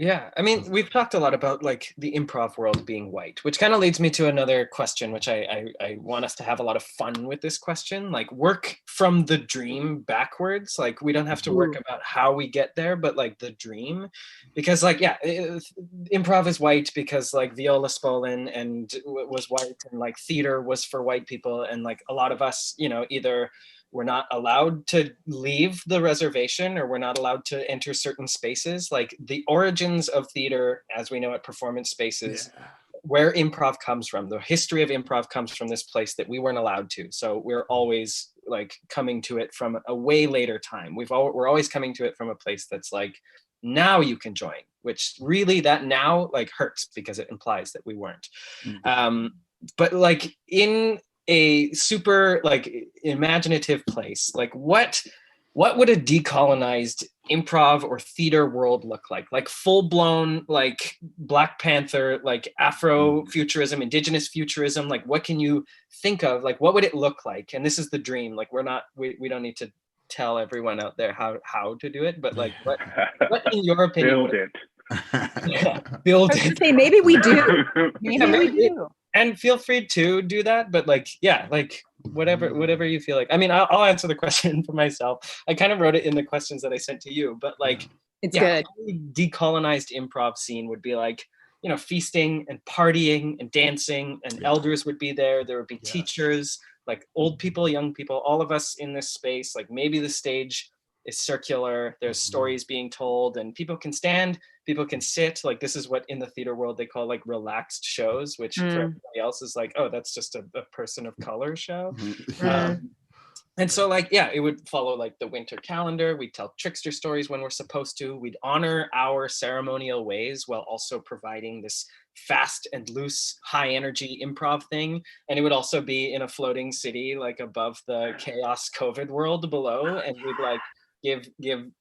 Yeah, I mean, we've talked a lot about like the improv world being white, which kind of leads me to another question, which I want us to have a lot of fun with this question, like work from the dream backwards. Like we don't have to work about how we get there, but like the dream, because like, yeah, improv is white because like Viola Spolin and was white and like theater was for white people. And like a lot of us, you know, either we're not allowed to leave the reservation or we're not allowed to enter certain spaces. Like the origins of theater as we know it, performance spaces, where improv comes from, the history of improv comes from this place that we weren't allowed to. So we're always like coming to it from a way later time. We're always coming to it from a place that's like, now you can join, which really that now like hurts because it implies that we weren't. But like in a super like imaginative place, like what would a decolonized improv or theater world look like? Like full blown like Black Panther, like Afro-futurism, Indigenous futurism, like what can you think of? Like what would it look like? And this is the dream. Like we don't need to tell everyone out there how to do it, but like what in your opinion build it. Yeah, build I was gonna it. say, maybe we do. Maybe we do. And feel free to do that, but like, yeah, like whatever you feel like. I mean, I'll answer the question for myself. I kind of wrote it in the questions that I sent to you, but like, It's good. Decolonized improv scene would be like, you know, feasting and partying and dancing, and elders would be there. There would be teachers, like old people, young people, all of us in this space. Like maybe the stage is circular. There's stories being told, and people can stand, people can sit. Like this is what in the theater world they call like relaxed shows, which for everybody else is like, oh, that's just a person of color show. And so like, yeah, it would follow like the winter calendar. We'd tell trickster stories when we're supposed to. We'd honor our ceremonial ways while also providing this fast and loose, high energy improv thing. And it would also be in a floating city, like above the chaos COVID world below. And we'd like give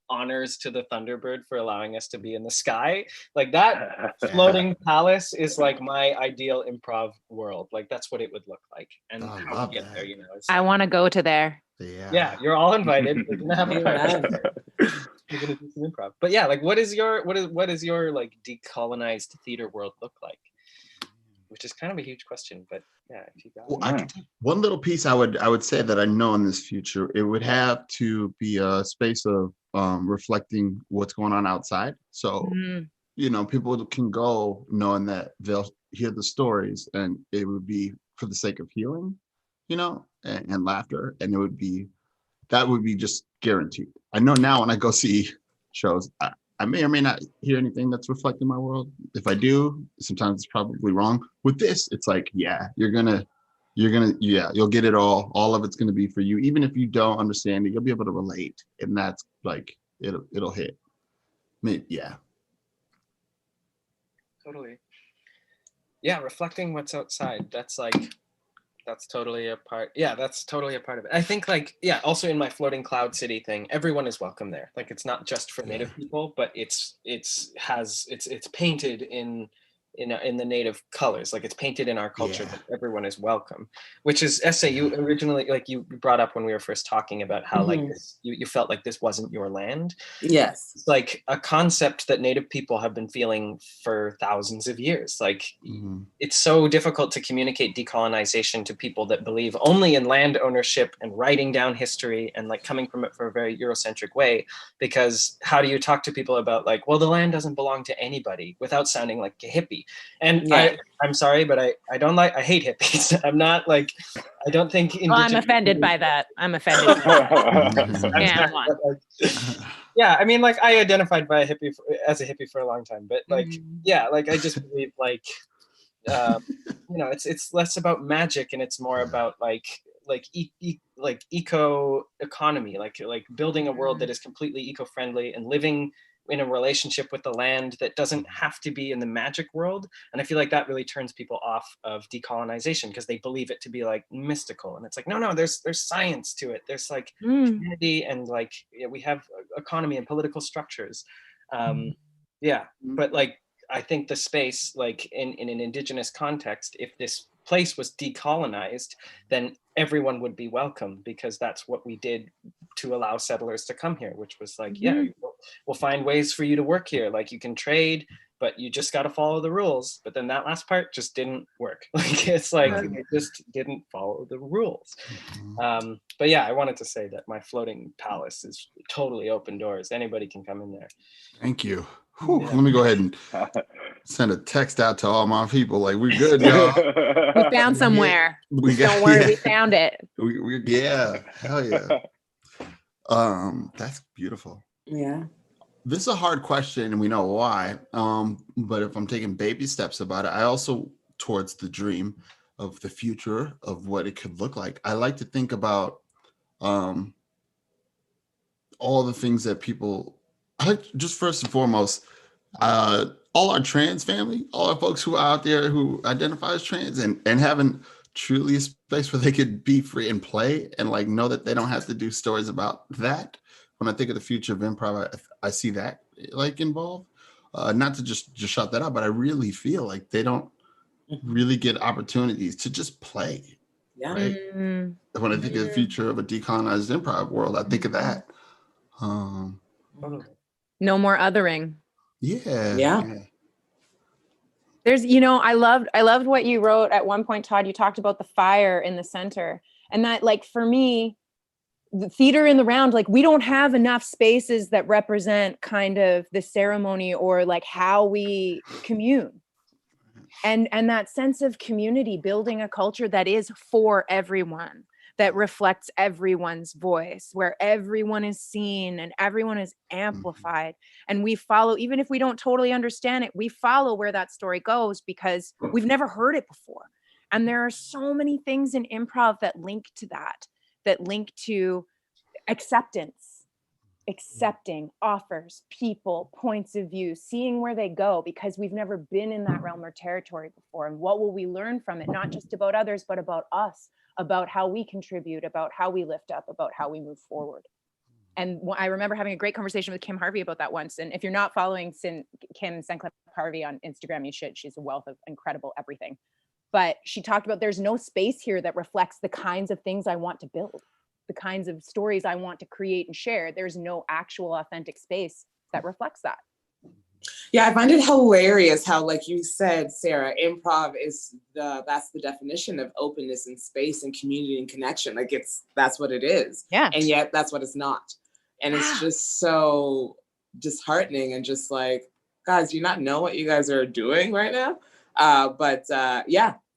honors to the Thunderbird for allowing us to be in the sky. Like that floating palace is like my ideal improv world. Like that's what it would look like. And how to get there, you know. I want to go to there. Yeah, you're all invited. We're gonna have a party. We're gonna do some improv. But yeah, like what is your like decolonized theater world look like? Which is kind of a huge question, but yeah, if you got one little piece I would say that I know in this future, it would have to be a space of reflecting what's going on outside. So you know, people can go knowing that they'll hear the stories and it would be for the sake of healing, you know, and laughter, and that would be just guaranteed. I know now when I go see shows, I may or may not hear anything that's reflecting my world. If I do, sometimes it's probably wrong. With this, it's like, yeah, you'll get it all. All of it's gonna be for you. Even if you don't understand it, you'll be able to relate. And that's like, it'll hit. Maybe, yeah. Totally. Yeah, reflecting what's outside. That's totally a part. Yeah, that's totally a part of it. I think like, yeah, also in my floating cloud city thing, everyone is welcome there. Like it's not just for Native people, but it's painted in the Native colors. Like it's painted in our culture that everyone is welcome, which is you originally, like you brought up when we were first talking about how like this, you felt like this wasn't your land. Yes. It's like a concept that Native people have been feeling for thousands of years. Like it's so difficult to communicate decolonization to people that believe only in land ownership and writing down history and like coming from it for a very Eurocentric way, because how do you talk to people about like, well, the land doesn't belong to anybody without sounding like a hippie? And I'm sorry, but I don't like, I hate hippies. I'm not like, I don't think. I'm offended by that. I'm offended. Yeah, I mean, like I identified as a hippie for a long time, but like, yeah, like I just believe like, you know, it's less about magic and it's more about like eco economy, like building a world that is completely eco-friendly and living in a relationship with the land that doesn't have to be in the magic world. And I feel like that really turns people off of decolonization because they believe it to be like mystical. And it's like, no, there's science to it. There's like community and like we have economy and political structures. But like I think the space, like in an Indigenous context, if this place was decolonized, then everyone would be welcome because that's what we did to allow settlers to come here, which was like, we'll find ways for you to work here. Like you can trade, but you just got to follow the rules. But then that last part just didn't work. Like it's like it just didn't follow the rules. But yeah, I wanted to say that my floating palace is totally open doors. Anybody can come in there. Thank you. Let me go ahead and send a text out to all my people. Like, we're good, y'all. We found somewhere. Don't worry, we found it. Hell yeah. That's beautiful. Yeah. This is a hard question, and we know why. But if I'm taking baby steps about it, I also towards the dream of the future of what it could look like. I like to think about all the things that people. I like just first and foremost, all our trans family, all our folks who are out there who identify as trans and having truly a space where they could be free and play and like know that they don't have to do stories about that. When I think of the future of improv, I see that like involved. Not to just shut that out, but I really feel like they don't really get opportunities to just play. Yeah. Right? When I think of the future of a decolonized improv world, I think of that. No more othering. Yeah. There's, I loved what you wrote at one point, Todd. You talked about the fire in the center. And that, like, for me, the theater in the round, like, we don't have enough spaces that represent kind of the ceremony or like how we commune. And that sense of community, building a culture that is for everyone, that reflects everyone's voice, where everyone is seen and everyone is amplified. And we follow, even if we don't totally understand it, we follow where that story goes because we've never heard it before. And there are so many things in improv that link to that link to accepting offers, people, points of view, seeing where they go, because we've never been in that realm or territory before. And what will we learn from it? Not just about others, but about us, about how we contribute, about how we lift up, about how we move forward. And I remember having a great conversation with Kim Harvey about that once. And if you're not following Kim Sinclair Harvey on Instagram, you should. She's a wealth of incredible everything. But she talked about there's no space here that reflects the kinds of things I want to build, the kinds of stories I want to create and share. There's no actual authentic space that reflects that. Yeah, I find it hilarious how, like you said, Sarah, improv is that's the definition of openness and space and community and connection. Like that's what it is. Yeah. And yet that's what it's not. And it's just so disheartening and just like, guys, do you not know what you guys are doing right now?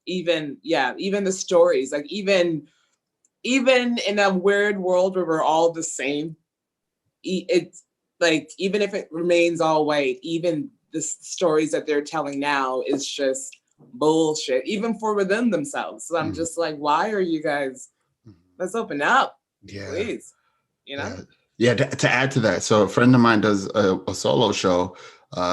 Even the stories, like even in a weird world where we're all the same, it's like, even if it remains all white, even the stories that they're telling now is just bullshit, even for within themselves. So I'm just like, why are you guys, let's open up, please, Yeah, to add to that, so a friend of mine does a solo show.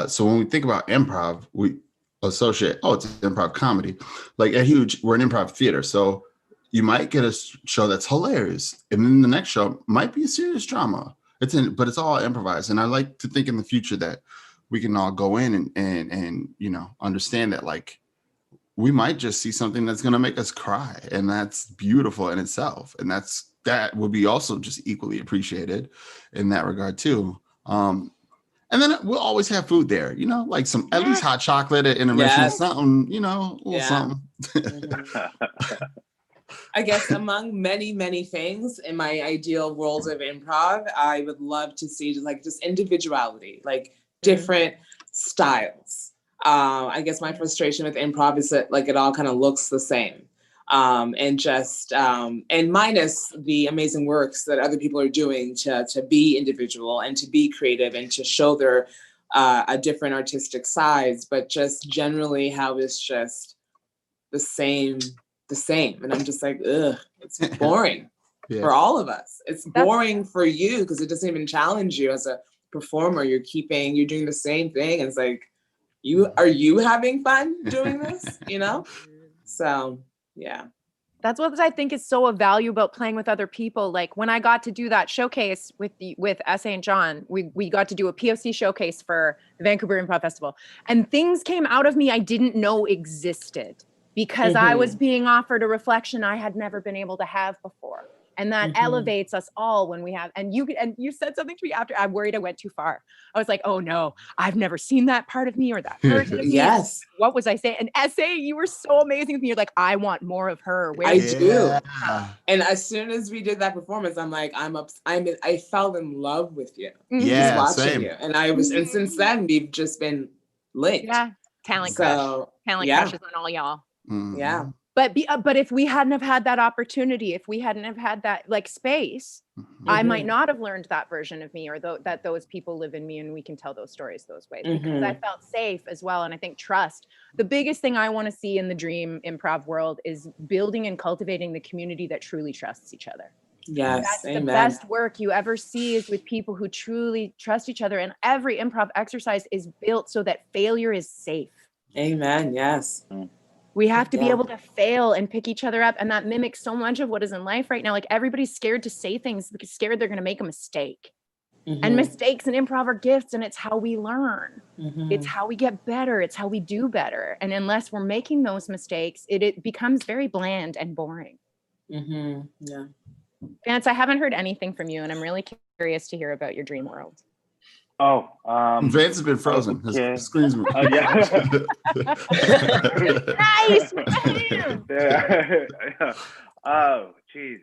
So when we think about improv, we associate, it's improv comedy. Like we're an improv theater. So you might get a show that's hilarious. And then the next show might be a serious drama. But it's all improvised. And I like to think in the future that we can all go in and understand that, like, we might just see something that's going to make us cry. And that's beautiful in itself. And that will be also just equally appreciated in that regard too. And then we'll always have food there, like some, at least hot chocolate at intermission, something, a little something. I guess among many, many things in my ideal world of improv, I would love to see just individuality, like different styles. I guess my frustration with improv is that like it all kind of looks the same. And minus the amazing works that other people are doing to be individual and to be creative and to show their a different artistic sides, but just generally how it's just the same. And I'm just like, ugh, it's boring for all of us. It's boring for you because it doesn't even challenge you as a performer, you're doing the same thing. And it's like, are you having fun doing this? You know? So yeah. That's what I think is so valuable about playing with other people. Like when I got to do that showcase with Essay and John, we got to do a POC showcase for the Vancouver Improv Festival, and things came out of me I didn't know existed because I was being offered a reflection I had never been able to have before. And that elevates us all when we have, and you said something to me after, I'm worried I went too far. I was like, oh no, I've never seen that part of me or that version of me. Yes. What was I saying? And Essay, you were so amazing with me. You're like, I want more of her. I do. And as soon as we did that performance, I'm like, I fell in love with you. Yeah, just watching same. you. And and since then we've just been linked. Yeah. Talent crushes on all y'all. Yeah. But if we hadn't have had that opportunity, if we hadn't have had that like space, I might not have learned that version of me, or that those people live in me, and we can tell those stories those ways because I felt safe as well. And I think trust, the biggest thing I want to see in the dream improv world is building and cultivating the community that truly trusts each other. Yes, that's amen. The best work you ever see is with people who truly trust each other. And every improv exercise is built so that failure is safe. Amen. Yes. We have to be able to fail and pick each other up. And that mimics so much of what is in life right now. Like everybody's scared to say things because scared they're going to make a mistake. And mistakes in improv are gifts, and it's how we learn. It's how we get better. It's how we do better. And unless we're making those mistakes, it becomes very bland and boring. Yeah. Vance, I haven't heard anything from you, and I'm really curious to hear about your dream world. Oh, Vance has been frozen. Okay. His screen's moving. Yeah. Nice. Yeah. Oh, geez.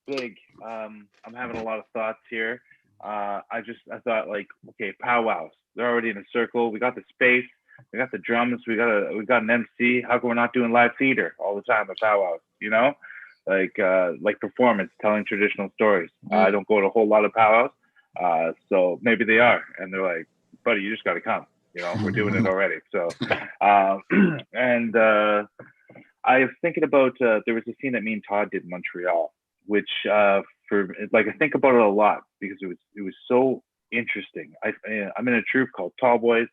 Big. I'm having a lot of thoughts here. I thought like, okay, powwows. They're already in a circle. We got the space. We got the drums. We got an MC. How come we're not doing live theater all the time at powwows? You know, like performance, telling traditional stories. I don't go to a whole lot of powwows. So maybe they are, and they're like, buddy, you just got to come, you know, we're doing it already. So, and I was thinking about, there was a scene that me and Todd did in Montreal, which I think about it a lot because it was so interesting. I'm in a troupe called Tall Boys,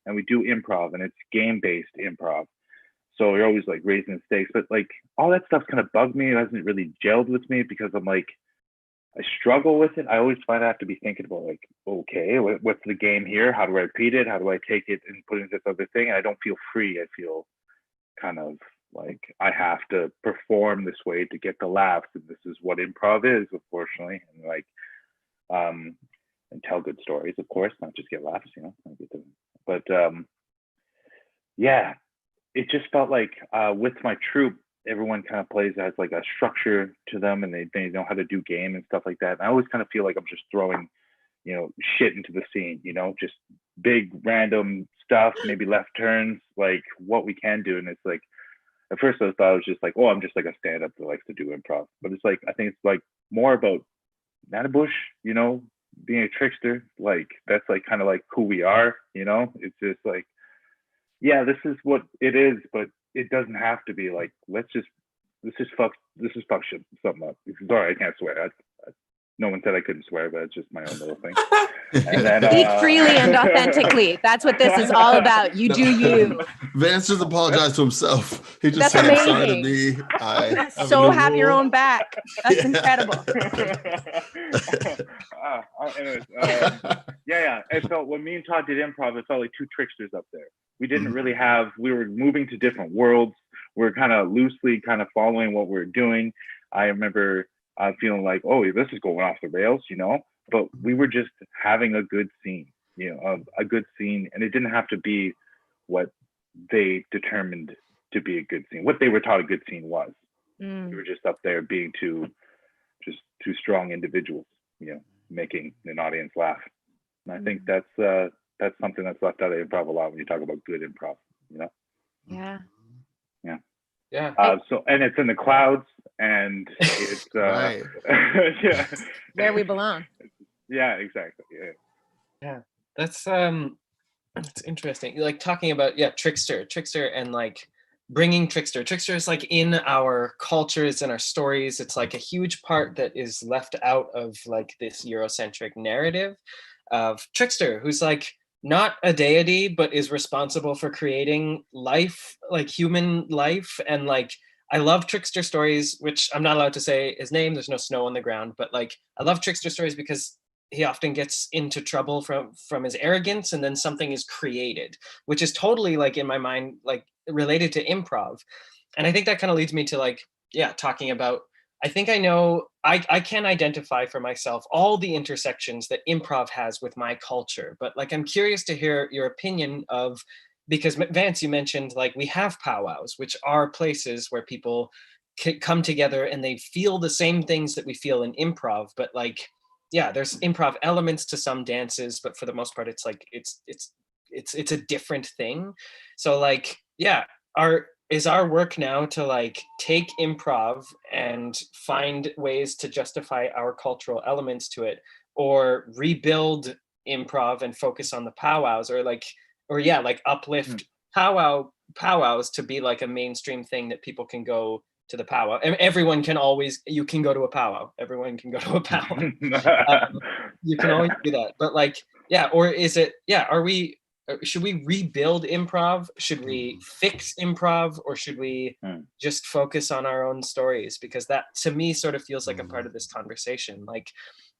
and we do improv, and it's game-based improv. So you're always like raising the stakes, but like all that stuff kind of bugged me. It hasn't really gelled with me because I'm like, I struggle with it. I always find I have to be thinking about like, okay, what's the game here? How do I repeat it? How do I take it and put it into this other thing? And I don't feel free. I feel kind of like I have to perform this way to get the laughs. And this is what improv is, unfortunately. And like, and tell good stories, of course, not just get laughs, you know. But yeah, it just felt like with my troupe, everyone kind of plays as like a structure to them, and they know how to do game and stuff like that. And I always kind of feel like I'm just throwing, you know, shit into the scene, you know, just big random stuff, maybe left turns, like what we can do. And it's like, at first I thought it was just like, oh, I'm just like a stand-up that likes to do improv. But it's like, I think it's like more about Nanabush, you know, being a trickster. Like that's like kind of like who we are, you know. It's just like, yeah, this is what it is, but it doesn't have to be like, let's just fuck shit, something up. Sorry, I can't swear. No one said I couldn't swear, but it's just my own little thing. And then, speak freely and authentically. That's what this is all about. You do you. Vance just apologized to himself. He just said, amazing. sorry to me. So have your own back. That's incredible. Anyways, yeah. And so when me and Todd did improv, it felt like two tricksters up there. We didn't really we were moving to different worlds. We were kind of loosely kind of following what we were doing. I remember feeling like, oh, this is going off the rails, you know, but we were just having a good scene, you know, a good scene. And it didn't have to be what they determined to be a good scene, what they were taught a good scene was. We were just up there being two strong individuals, you know, making an audience laugh. And I think that's something that's left out of improv a lot when you talk about good improv, you know? Yeah. So, and it's in the clouds, and it's right. yeah, Where we belong. Yeah, exactly. Yeah, that's interesting. Like talking about trickster, and like bringing trickster is like in our cultures and our stories. It's like a huge part that is left out of like this Eurocentric narrative. of Trickster, who's like not a deity, but is responsible for creating life, like human life. And like, I love Trickster stories, which I'm not allowed to say his name. There's no snow on the ground, but like, I love Trickster stories because he often gets into trouble from his arrogance, and then something is created, which is totally like in my mind, like related to improv. And I think that kind of leads me to like, yeah, talking about, I think I know, I can identify for myself all the intersections that improv has with my culture, but like, I'm curious to hear your opinion of, because Vance, you mentioned like we have powwows, which are places where people come together and they feel the same things that we feel in improv, but like, yeah, there's improv elements to some dances, but for the most part, it's like, it's a different thing. So like, yeah, is our work now to like take improv and find ways to justify our cultural elements to it, or rebuild improv and focus on the powwows, or like, or yeah, like uplift powwows to be like a mainstream thing that people can go to the powwow. And everyone can always, you can go to a powwow. Everyone can go to a powwow. You can always do that. But like, yeah, or is it, yeah, should we rebuild improv? Should we fix improv? Or should we just focus on our own stories? Because that to me sort of feels like a part of this conversation. Like,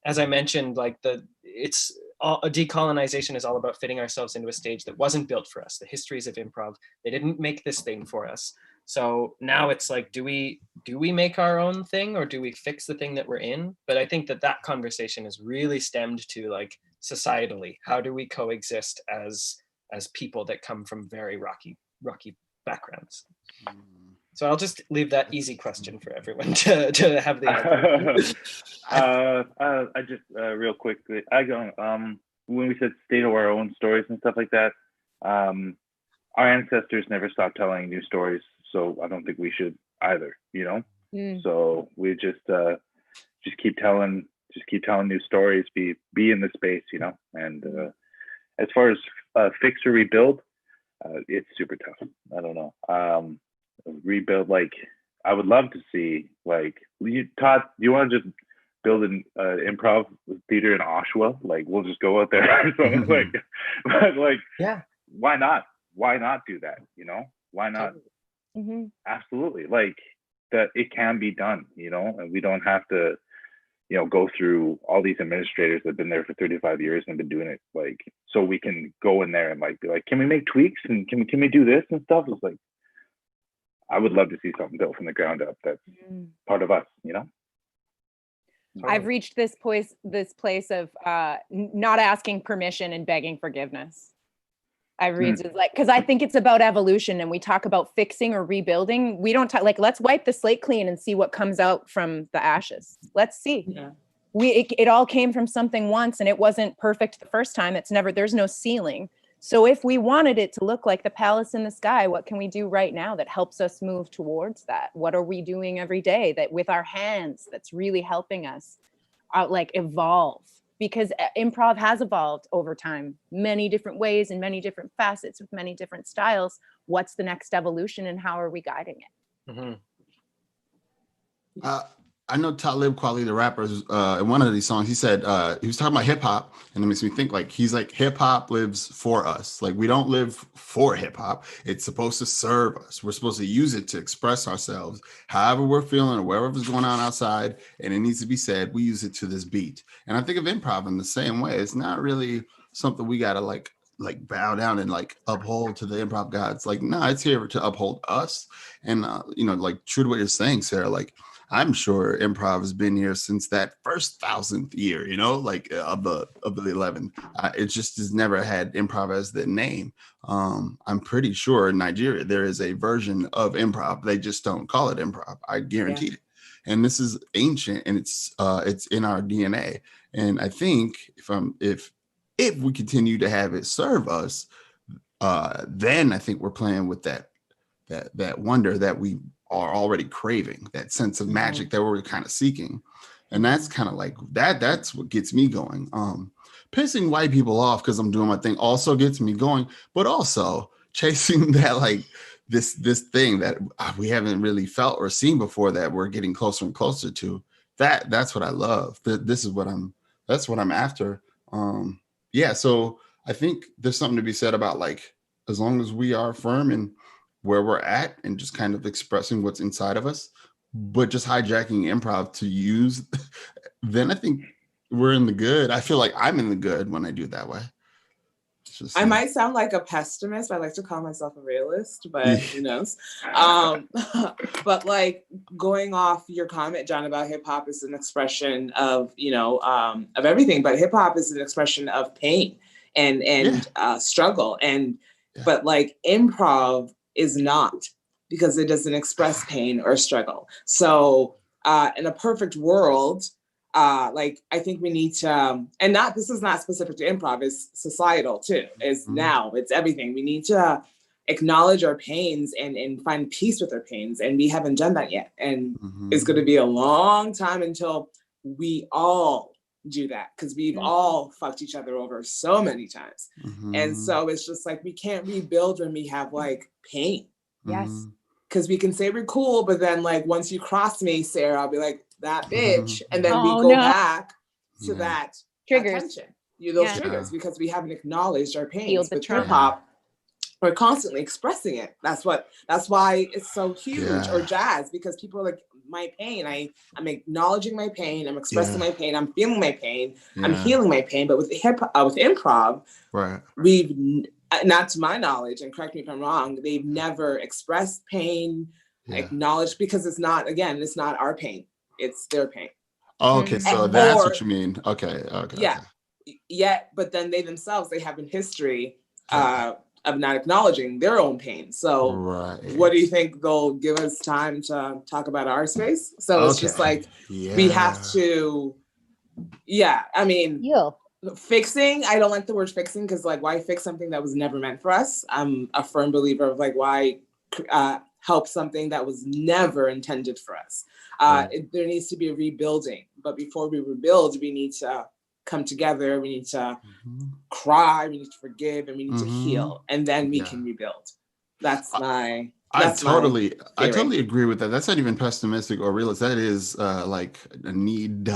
as I mentioned, like decolonization is all about fitting ourselves into a stage that wasn't built for us. The histories of improv, they didn't make this thing for us. So now it's like, do we make our own thing, or do we fix the thing that we're in? But I think that conversation is really stemmed to like, societally, how do we coexist as people that come from very rocky backgrounds? So I'll just leave that easy question for everyone to have the answer. I just real quickly, when we said state of our own stories and stuff like that, our ancestors never stopped telling new stories, so I don't think we should either, you know. So we just keep telling new stories, be in the space, you know. And as far as fix or rebuild, it's super tough. I don't know. Rebuild, like, I would love to see, like, Todd, do you want to just build an improv theater in Oshawa? Like, we'll just go out there or something. Like, yeah, why not do that, you know? Why not? Absolutely. Like, that it can be done, you know, and we don't have to, you know, go through all these administrators that have been there for 35 years and been doing it, like, so we can go in there and like be like, can we make tweaks and can we do this and stuff? It's like, I would love to see something built from the ground up that's part of us, you know. I've reached this place of not asking permission and begging forgiveness. I've reached like, because I think it's about evolution, and we talk about fixing or rebuilding. We don't talk like, let's wipe the slate clean and see what comes out from the ashes. Let's see. Yeah. It all came from something once, and it wasn't perfect the first time. There's no ceiling. So if we wanted it to look like the palace in the sky, what can we do right now that helps us move towards that? What are we doing every day that with our hands that's really helping us like evolve? Because improv has evolved over time, many different ways and many different facets with many different styles. What's the next evolution, and how are we guiding it? I know Talib Kweli, the rapper, in one of these songs, he said, he was talking about hip hop, and it makes me think, like, he's like, hip hop lives for us. Like, we don't live for hip hop. It's supposed to serve us. We're supposed to use it to express ourselves, however we're feeling or whatever's going on outside, and it needs to be said. We use it to this beat. And I think of improv in the same way. It's not really something we got to like bow down and like uphold to the improv gods. Like, no, it's here to uphold us. And, you know, like, true to what you're saying, Sarah, like, I'm sure improv has been here since that first 1000th year, you know, like of the 11th. It just has never had improv as the name. I'm pretty sure in Nigeria there is a version of improv. They just don't call it improv. I guarantee it. And this is ancient, and it's in our DNA. And I think if we continue to have it serve us, then I think we're playing with that wonder that we are already craving, that sense of magic that we're kind of seeking. And that's kind of like that's what gets me going. Pissing white people off because I'm doing my thing also gets me going, but also chasing that, like, this thing that we haven't really felt or seen before, that we're getting closer and closer to. That's what I love. That's what I'm after. yeah, so I think there's something to be said about like, as long as we are firm in where we're at and just kind of expressing what's inside of us, but just hijacking improv to use, then I think we're in the good. I feel like I'm in the good when I do it that way. It's just I might sound like a pessimist. I like to call myself a realist, but who knows? But like going off your comment, John, about hip hop is an expression of, of everything, but hip hop is an expression of pain and struggle. But like improv is not, because it doesn't express pain or struggle. So in a perfect world, like I think we need to, and not, this is not specific to improv, it's societal too. It's now, it's everything. We need to acknowledge our pains and find peace with our pains. And we haven't done that yet. And it's going to be a long time until we all do that, because we've all fucked each other over so many times. And so it's just like, we can't rebuild when we have like pain. Yes. Because we can say we're cool, but then like once you cross me, Sarah, I'll be like, that bitch. And then we go back to that triggers. tension. Those triggers, because we haven't acknowledged our pains. With hip hop, we're constantly expressing it. That's why it's so huge. Or jazz, because people are like, my pain, I'm acknowledging my pain, I'm expressing my pain, I'm feeling my pain, I'm healing my pain. But with with improv, we've, not to my knowledge, and correct me if I'm wrong, they've never expressed pain, acknowledged, because it's not our pain, it's their pain. Okay, so that's what you mean. Okay. Yeah, but then they themselves, they have a history of not acknowledging their own pain. So what do you think? They'll give us time to talk about our space? So it's just like, we have to, I mean, fixing, I don't like the word fixing, because like, why fix something that was never meant for us? I'm a firm believer of like, why help something that was never intended for us? There needs to be a rebuilding, but before we rebuild, we need to come together, we need to cry, we need to forgive, and we need to heal, and then we can rebuild. I totally agree with that. That's not even pessimistic or realist. That is like a need.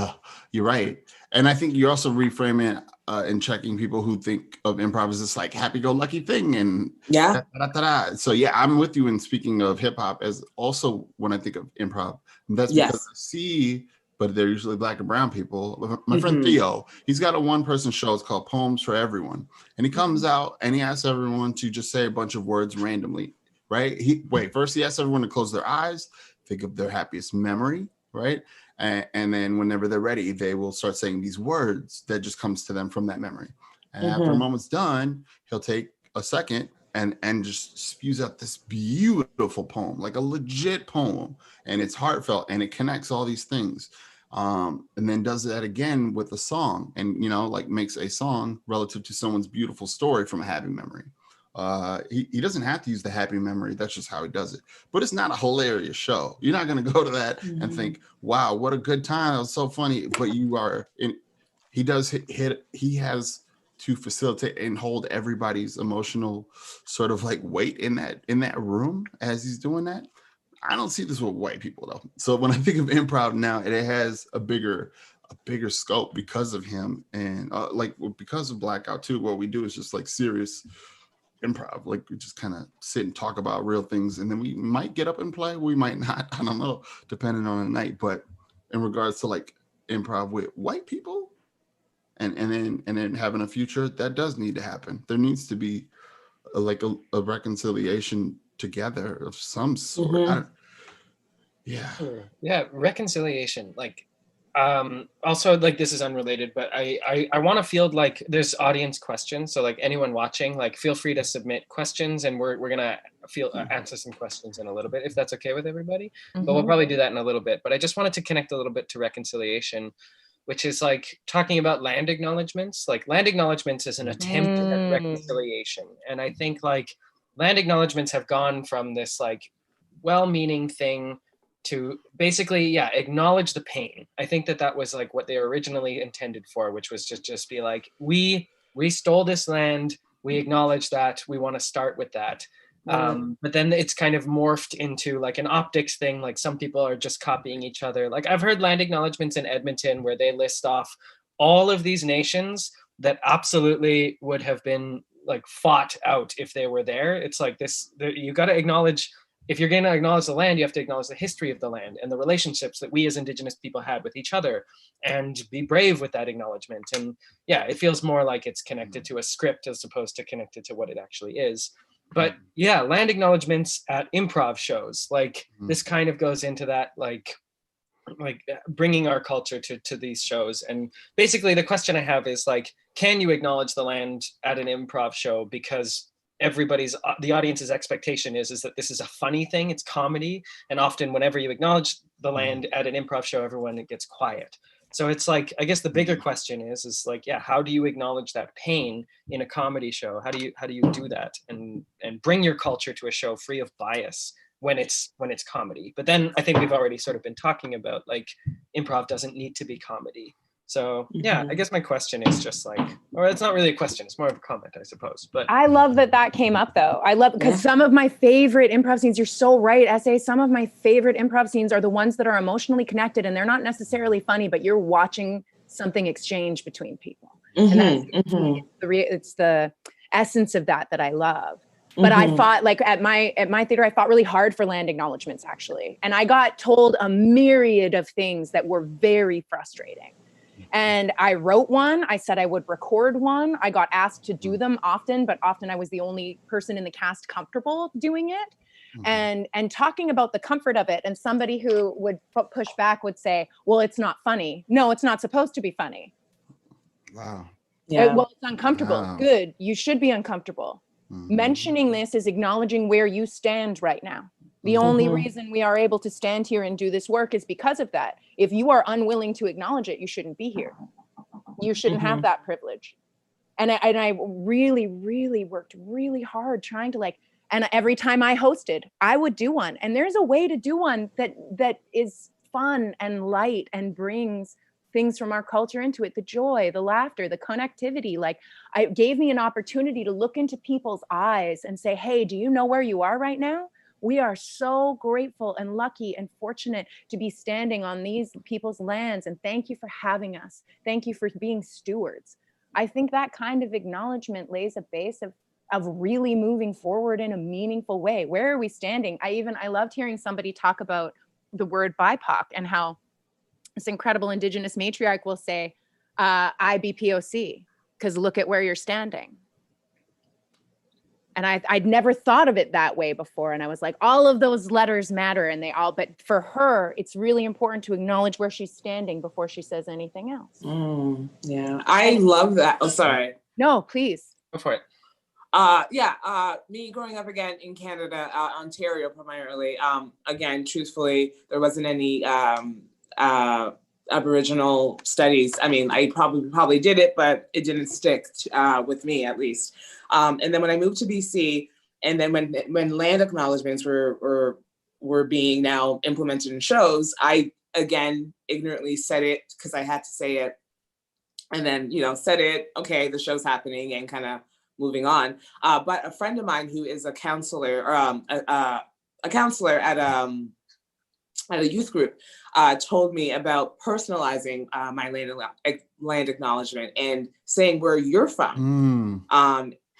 You're right. And I think you're also reframing and checking people who think of improv as this like happy-go-lucky thing. And So I'm with you in speaking of hip hop as also when I think of improv. And that's because I see, but they're usually Black and brown people. My friend Theo, he's got a one-person show. It's called Poems for Everyone. And he comes out and he asks everyone to just say a bunch of words randomly, right? First he asks everyone to close their eyes, think of their happiest memory, right? And then whenever they're ready, they will start saying these words that just comes to them from that memory. And after a moment's done, he'll take a second and just spews out this beautiful poem, like a legit poem. And it's heartfelt and it connects all these things. And then does that again with a song and, like makes a song relative to someone's beautiful story from a happy memory. He doesn't have to use the happy memory. That's just how he does it. But it's not a hilarious show. You're not going to go to that and think, wow, what a good time. It was so funny. But he has to facilitate and hold everybody's emotional sort of like weight in that room as he's doing that. I don't see this with white people though. So when I think of improv now, it has a bigger scope because of him and because of Blackout too. What we do is just like serious improv, like we just kind of sit and talk about real things, and then we might get up and play, we might not, I don't know, depending on the night. But in regards to like improv with white people and then having a future, that does need to happen. There needs to be a reconciliation together of some sort. Reconciliation, like also, like, this is unrelated, but I want to field like there's audience questions, so like anyone watching, like feel free to submit questions, and we're gonna answer some questions in a little bit, if that's okay with everybody. But we'll probably do that in a little bit. But I just wanted to connect a little bit to reconciliation, which is like talking about land acknowledgments. Like land acknowledgments is an attempt at reconciliation, and I think like land acknowledgments have gone from this like well-meaning thing to basically, acknowledge the pain. I think that was like what they were originally intended for, which was just be like, we stole this land, we acknowledge that, we want to start with that. But then it's kind of morphed into like an optics thing, like some people are just copying each other. Like I've heard land acknowledgments in Edmonton where they list off all of these nations that absolutely would have been like fought out if they were there. It's like this, you got to acknowledge, if you're going to acknowledge the land, you have to acknowledge the history of the land and the relationships that we as Indigenous people had with each other, and be brave with that acknowledgement. And yeah, it feels more like it's connected to a script as opposed to connected to what it actually is. But yeah, land acknowledgements at improv shows, like this kind of goes into that, like bringing our culture to these shows. And basically the question I have is like, can you acknowledge the land at an improv show? Because the audience's expectation is that this is a funny thing, it's comedy, and often whenever you acknowledge the land at an improv show, everyone gets quiet. So it's like, I guess the bigger question is like, yeah, how do you acknowledge that pain in a comedy show? How do you do that and bring your culture to a show free of bias when it's comedy? But then I think we've already sort of been talking about like improv doesn't need to be comedy. So yeah, I guess my question is just like, or it's not really a question, it's more of a comment, I suppose. But I love that came up though. I love, because some of my favorite improv scenes, you're so right, S.A., some of my favorite improv scenes are the ones that are emotionally connected, and they're not necessarily funny, but you're watching something exchange between people. And that's it's the essence of that I love. But I fought, like at my theater, I fought really hard for land acknowledgements actually. And I got told a myriad of things that were very frustrating. And I wrote one. I said I would record one. I got asked to do them often, but often I was the only person in the cast comfortable doing it. And talking about the comfort of it. And somebody who would push back would say, well, it's not funny. No, it's not supposed to be funny. Wow. Yeah. Well, it's uncomfortable. Wow. Good. You should be uncomfortable. Mentioning this is acknowledging where you stand right now. The only reason we are able to stand here and do this work is because of that. If you are unwilling to acknowledge it, you shouldn't be here. You shouldn't have that privilege. And I really, really worked really hard trying to like, and every time I hosted, I would do one. And there's a way to do one that is fun and light and brings things from our culture into it, the joy, the laughter, the connectivity. Like, it gave me an opportunity to look into people's eyes and say, hey, do you know where you are right now? We are so grateful and lucky and fortunate to be standing on these people's lands. And thank you for having us. Thank you for being stewards. I think that kind of acknowledgement lays a base of really moving forward in a meaningful way. Where are we standing? I loved hearing somebody talk about the word BIPOC and how this incredible Indigenous matriarch will say, IBPOC, because look at where you're standing. And I'd never thought of it that way before. And I was like, all of those letters matter, and but for her, it's really important to acknowledge where she's standing before she says anything else. Yeah, I love that. Oh, sorry. No, please. Go for it. Me growing up again in Canada, Ontario primarily, again, truthfully, there wasn't any Aboriginal studies. I mean, I probably did it, but it didn't stick with me, at least. And then when I moved to BC, and then when land acknowledgements were being now implemented in shows, I again ignorantly said it because I had to say it, and then said it. Okay, the show's happening, and kind of moving on. But a friend of mine who is a counselor, or a counselor at a youth group, told me about personalizing my land acknowledgement and saying where you're from.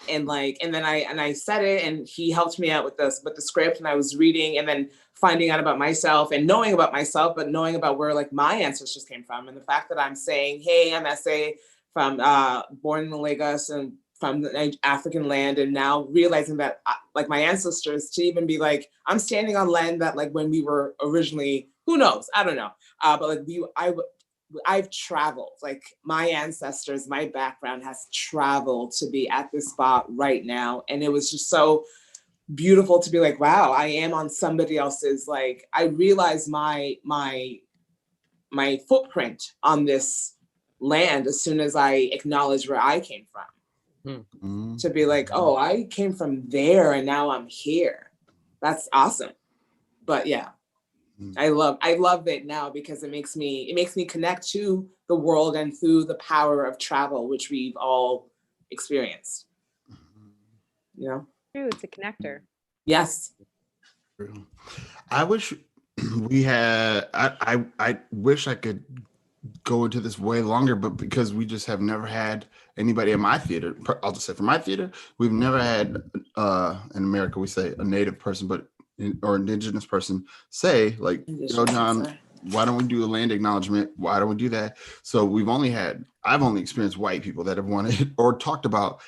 And then I said it, and he helped me out with the script, and I was reading and then finding out about myself and knowing about myself, but knowing about where like my ancestors came from, and the fact that I'm saying, hey, I'm S.A. from born in Lagos and from the African land, and now realizing that like my ancestors, to even be like, I'm standing on land that like when we were originally, who knows, I don't know, but like I've traveled, like my ancestors, my background has traveled to be at this spot right now. And it was just so beautiful to be like, wow, I am on somebody else's, like, I realized my footprint on this land as soon as I acknowledged where I came from. To be like, oh, I came from there and now I'm here. That's awesome. But yeah. I love it now because it makes me connect to the world and through the power of travel, which we've all experienced. True, it's a connector. Yes. I wish we had. I wish I could go into this way longer, but because we just have never had anybody in my theater, I'll just say for my theater, we've never had in America, we say a Native person, or Indigenous person say like, yo, John, why don't we do a land acknowledgement? Why don't we do that? So I've only experienced white people that have wanted or talked about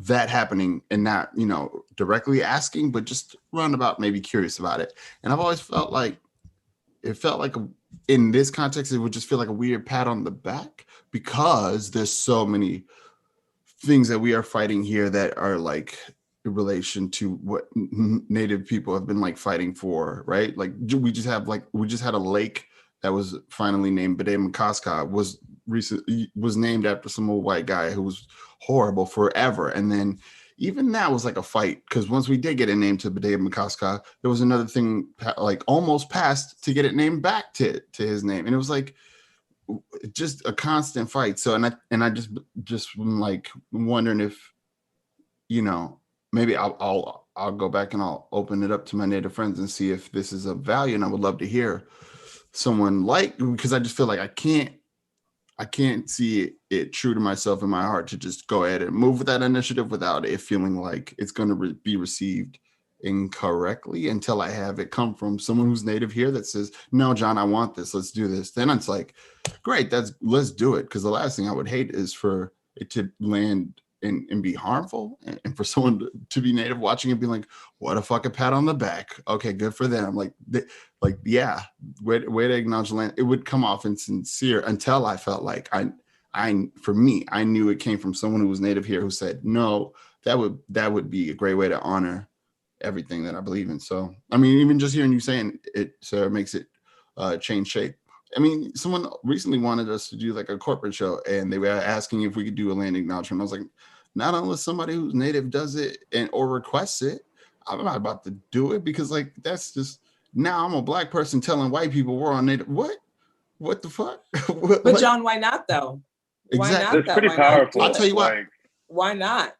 that happening, and not, directly asking, but just roundabout maybe curious about it. And I've always felt like in this context, it would just feel like a weird pat on the back, because there's so many things that we are fighting here that are like in relation to what Native people have been like fighting for, right? Like we just had a lake that was finally named Bede-Makaska, was named after some old white guy who was horrible forever. And then even that was like a fight, because once we did get it named to Bede-Makaska, there was another thing like almost passed to get it named back to his name. And it was like just a constant fight. So and I just like wondering if, maybe I'll go back and I'll open it up to my Native friends and see if this is of value. And I would love to hear someone because I just feel like I can't see it true to myself in my heart to just go ahead and move with that initiative without it feeling like it's going to be received incorrectly, until I have it come from someone who's Native here that says, no, John, I want this. Let's do this. Then it's like, great, let's do it. Because the last thing I would hate is for it to land and be harmful, and for someone to be Native watching it, be like, what a fucking pat on the back. Okay, good for them. Yeah, way to acknowledge land. It would come off insincere until I felt like I knew it came from someone who was Native here who said, no, that would be a great way to honor everything that I believe in. So, I mean, even just hearing you saying it, Sarah, makes it change shape. I mean, someone recently wanted us to do like a corporate show, and they were asking if we could do a land acknowledgement. I was like, not unless somebody who's Native does it or requests it. I'm not about to do it, because like that's just, now I'm a Black person telling white people we're on Native. What the fuck? But John, why not though? Why exactly. not? It's pretty powerful. I'll tell you why. Why not?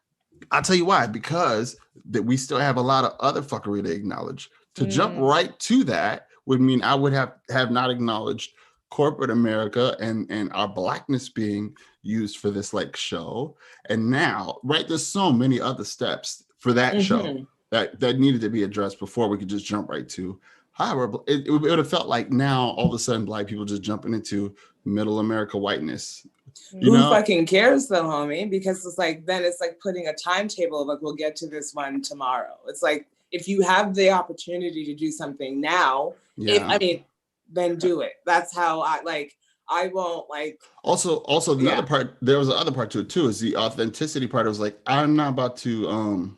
I'll tell you why. Because that we still have a lot of other fuckery to acknowledge. To jump right to that would mean I would have not acknowledged corporate America and our Blackness being used for this like show. And now, right, there's so many other steps for that show that needed to be addressed before we could just jump right to. However, it would have felt like now all of a sudden Black people just jumping into middle America whiteness. Who fucking cares though, homie? Because it's like, then it's like putting a timetable of like, we'll get to this one tomorrow. It's like, if you have the opportunity to do something now, then do it. That's how I won't like. Also the other part, there was the other part to it too, is the authenticity part. It was like, I'm not about to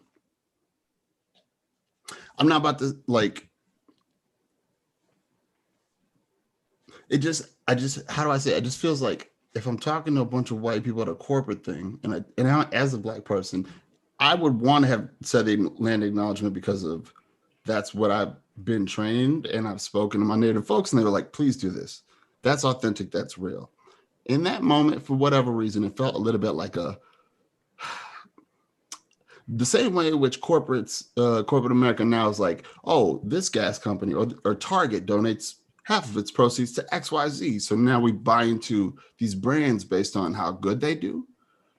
like, how do I say it? It just feels like if I'm talking to a bunch of white people at a corporate thing, and I, as a Black person, I would want to have said the land acknowledgement, because of that's what I've been trained, and I've spoken to my Native folks, and they were like, please do this. That's authentic. That's real. In that moment, for whatever reason, it felt a little bit like the same way in which corporate America now is like, oh, this gas company or Target donates half of its proceeds to XYZ. So now we buy into these brands based on how good they do.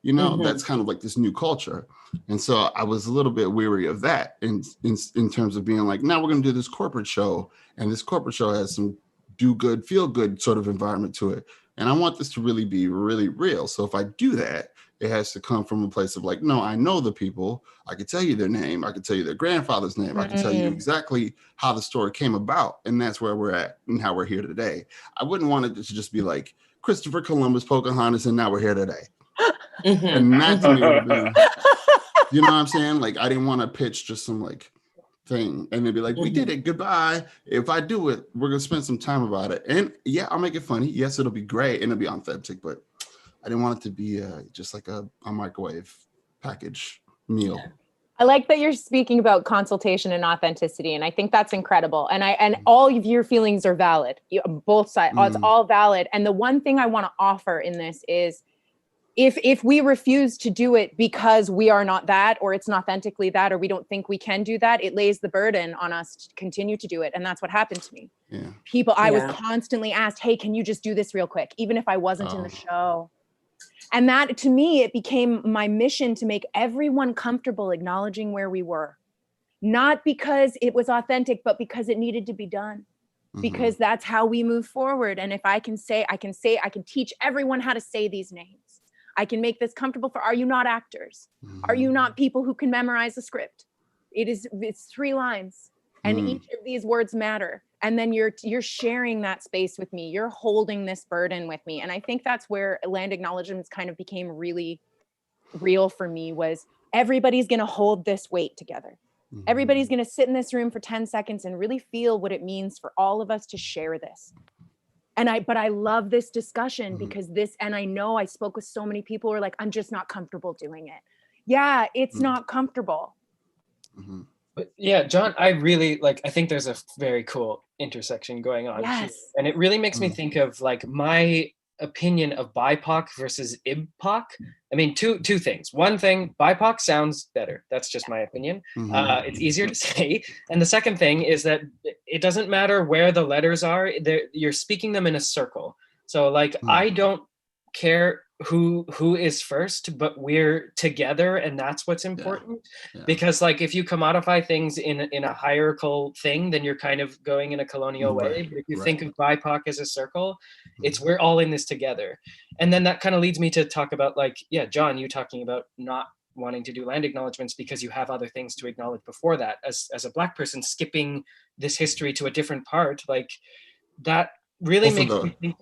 That's kind of like this new culture. And so I was a little bit weary of that in terms of being like, now we're going to do this corporate show, and this corporate show has some do good, feel good sort of environment to it. And I want this to really be really real. So if I do that, it has to come from a place of like, no, I know the people. I can tell you their name. I can tell you their grandfather's name. I can tell you exactly how the story came about. And that's where we're at and how we're here today. I wouldn't want it to just be like Christopher Columbus, Pocahontas, and now we're here today. And that to me would have been, you know what I'm saying? Like, I didn't want to pitch just some like thing and they'd be like, we did it, goodbye. If I do it, we're gonna spend some time about it. And yeah, I'll make it funny. Yes, it'll be great and it'll be authentic, but I didn't want it to be just like a microwave package meal. I like that you're speaking about consultation and authenticity, and I think that's incredible. And all of your feelings are valid. Both sides, it's all valid. And the one thing I want to offer in this is, if we refuse to do it because we are not that, or it's not authentically that, or we don't think we can do that, it lays the burden on us to continue to do it. And that's what happened to me. I was constantly asked, hey, can you just do this real quick? Even if I wasn't in the show. And that, to me, it became my mission to make everyone comfortable acknowledging where we were. Not because it was authentic, but because it needed to be done. Because that's how we move forward. And if I can teach everyone how to say these names. I can make this comfortable for, are you not actors? Are you not people who can memorize the script? It's 3 lines, and each of these words matter. And then you're sharing that space with me. You're holding this burden with me. And I think that's where land acknowledgments kind of became really real for me, was everybody's going to hold this weight together. Everybody's going to sit in this room for 10 seconds and really feel what it means for all of us to share this. But I love this discussion because and I know I spoke with so many people who are like, I'm just not comfortable doing it. Yeah, it's not comfortable. But yeah, John, I really I think there's a very cool intersection going on here. And it really makes me think of my opinion of BIPOC versus IMPOC. I mean, two things. One thing, BIPOC sounds better. That's just my opinion. It's easier to say. And the second thing is that it doesn't matter where the letters are. You're speaking them in a circle. So I don't care who is first, but we're together, and that's what's important. Because if you commodify things in a hierarchical thing, then you're kind of going in a colonial way. But if you think of BIPOC as a circle, it's we're all in this together. And then that kind of leads me to talk about John, you talking about not wanting to do land acknowledgements because you have other things to acknowledge before that. As a Black person, skipping this history to a different part, that really also makes me think.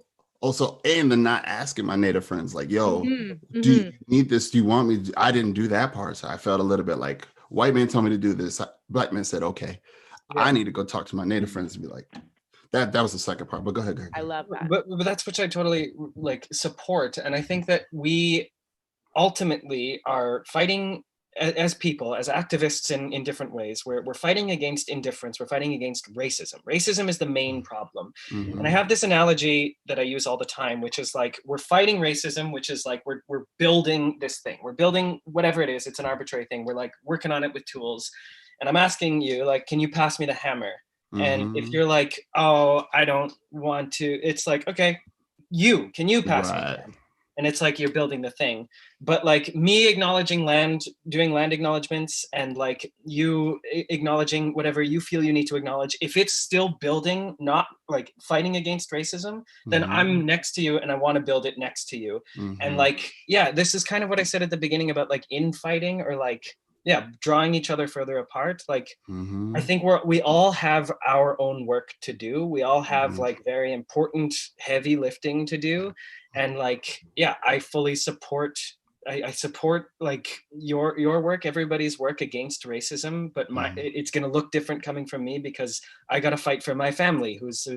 Also, and then not asking my Native friends, yo, do you need this? Do you want me? I didn't do that part. So I felt a little bit like, white man told me to do this. Black man said, okay, I need to go talk to my Native friends and be like, that was the second part, but go ahead. I love that. But that's what I totally support. And I think that we ultimately are fighting as people, as activists in different ways. We're fighting against indifference. We're fighting against racism. Racism is the main problem. And I have this analogy that I use all the time, which is we're fighting racism, which is we're building this thing. We're building whatever it is. It's an arbitrary thing. We're working on it with tools. And I'm asking you, can you pass me the hammer? And if you're oh, I don't want to, it's okay, can you pass me the hammer? And it's you're building the thing. But me acknowledging land, doing land acknowledgements, and you acknowledging whatever you feel you need to acknowledge, if it's still building, not fighting against racism, then I'm next to you and I want to build it next to you. And this is kind of what I said at the beginning about infighting, or drawing each other further apart. I think we all have our own work to do. We all have very important heavy lifting to do. And I fully support, I support your work, everybody's work against racism, but it's going to look different coming from me because I got to fight for my family who's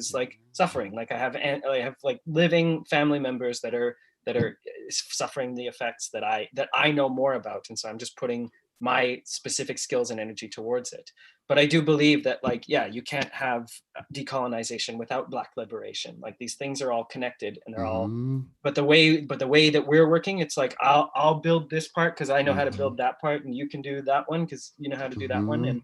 suffering. I have living family members that are suffering the effects that I know more about. And so I'm just putting my specific skills and energy towards it. But I do believe that you can't have decolonization without Black liberation. These things are all connected, and they're all, but the way that we're working, it's I'll build this part because I know how to build that part, and you can do that one because you know how to do that one.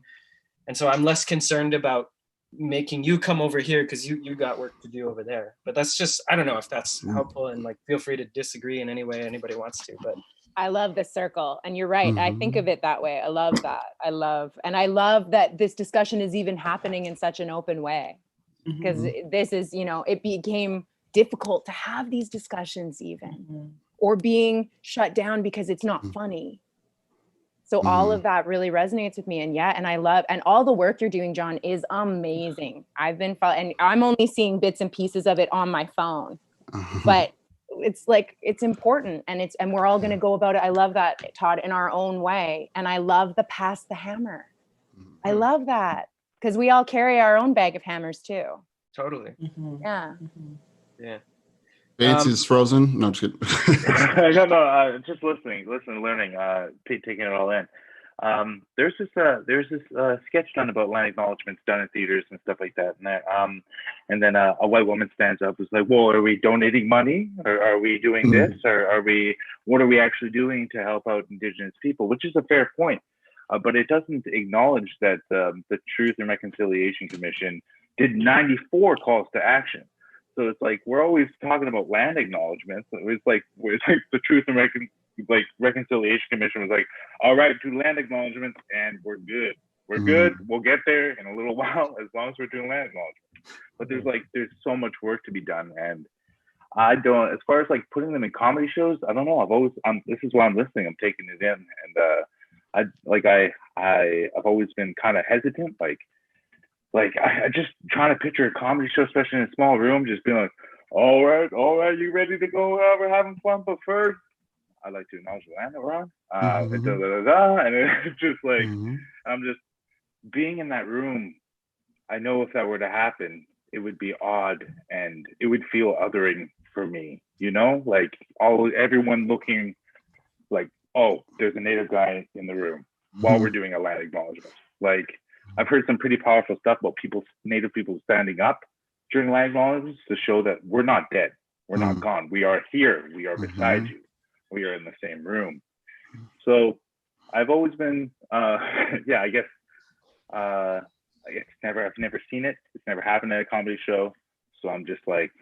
And so I'm less concerned about making you come over here because you got work to do over there. But that's just, I don't know if that's helpful, and feel free to disagree in any way anybody wants to, but I love the circle, and you're right. I think of it that way. I love that. I love that this discussion is even happening in such an open way, because this is, it became difficult to have these discussions even, or being shut down because it's not funny. So all of that really resonates with me. And I love, and all the work you're doing, John, is amazing. I've been and I'm only seeing bits and pieces of it on my phone, but it's important, and we're all going to go about it. I love that, Todd, in our own way. And I love the pass the hammer. I love that, because we all carry our own bag of hammers too. Totally. Yeah. Vance is frozen. No, I'm just kidding. No, just listening, learning, taking it all in. there's this sketch done about land acknowledgments done in theaters and stuff like that, and then a white woman stands up, is like, well, are we donating money, or are we doing this, or what are we actually doing to help out Indigenous people, which is a fair point, but it doesn't acknowledge that the Truth and Reconciliation Commission did 94 calls to action. So it's like, we're always talking about land acknowledgements. It's like the Truth and Reconciliation Commission was like, all right, do land acknowledgements and we're good. We're good. We'll get there in a little while as long as we're doing land acknowledgements. But there's so much work to be done. And I don't, as far as like putting them in comedy shows, I don't know. This is why I'm listening. I'm taking it in. And I've always been kind of hesitant. I just trying to picture a comedy show, especially in a small room, just being like, all right, you ready to go? We're having fun, but first, I'd like to acknowledge the land that we're on. And it's just like, I'm just being in that room. I know if that were to happen, it would be odd and it would feel othering for me, like everyone looking like, oh, there's a Native guy in the room while we're doing a land acknowledgement. Like, I've heard some pretty powerful stuff about Native people standing up during land acknowledgements to show that we're not dead. We're not gone. We are here. We are beside you. We are in the same room. So I've always been, I guess I've never seen it. It's never happened at a comedy show. So I'm just like,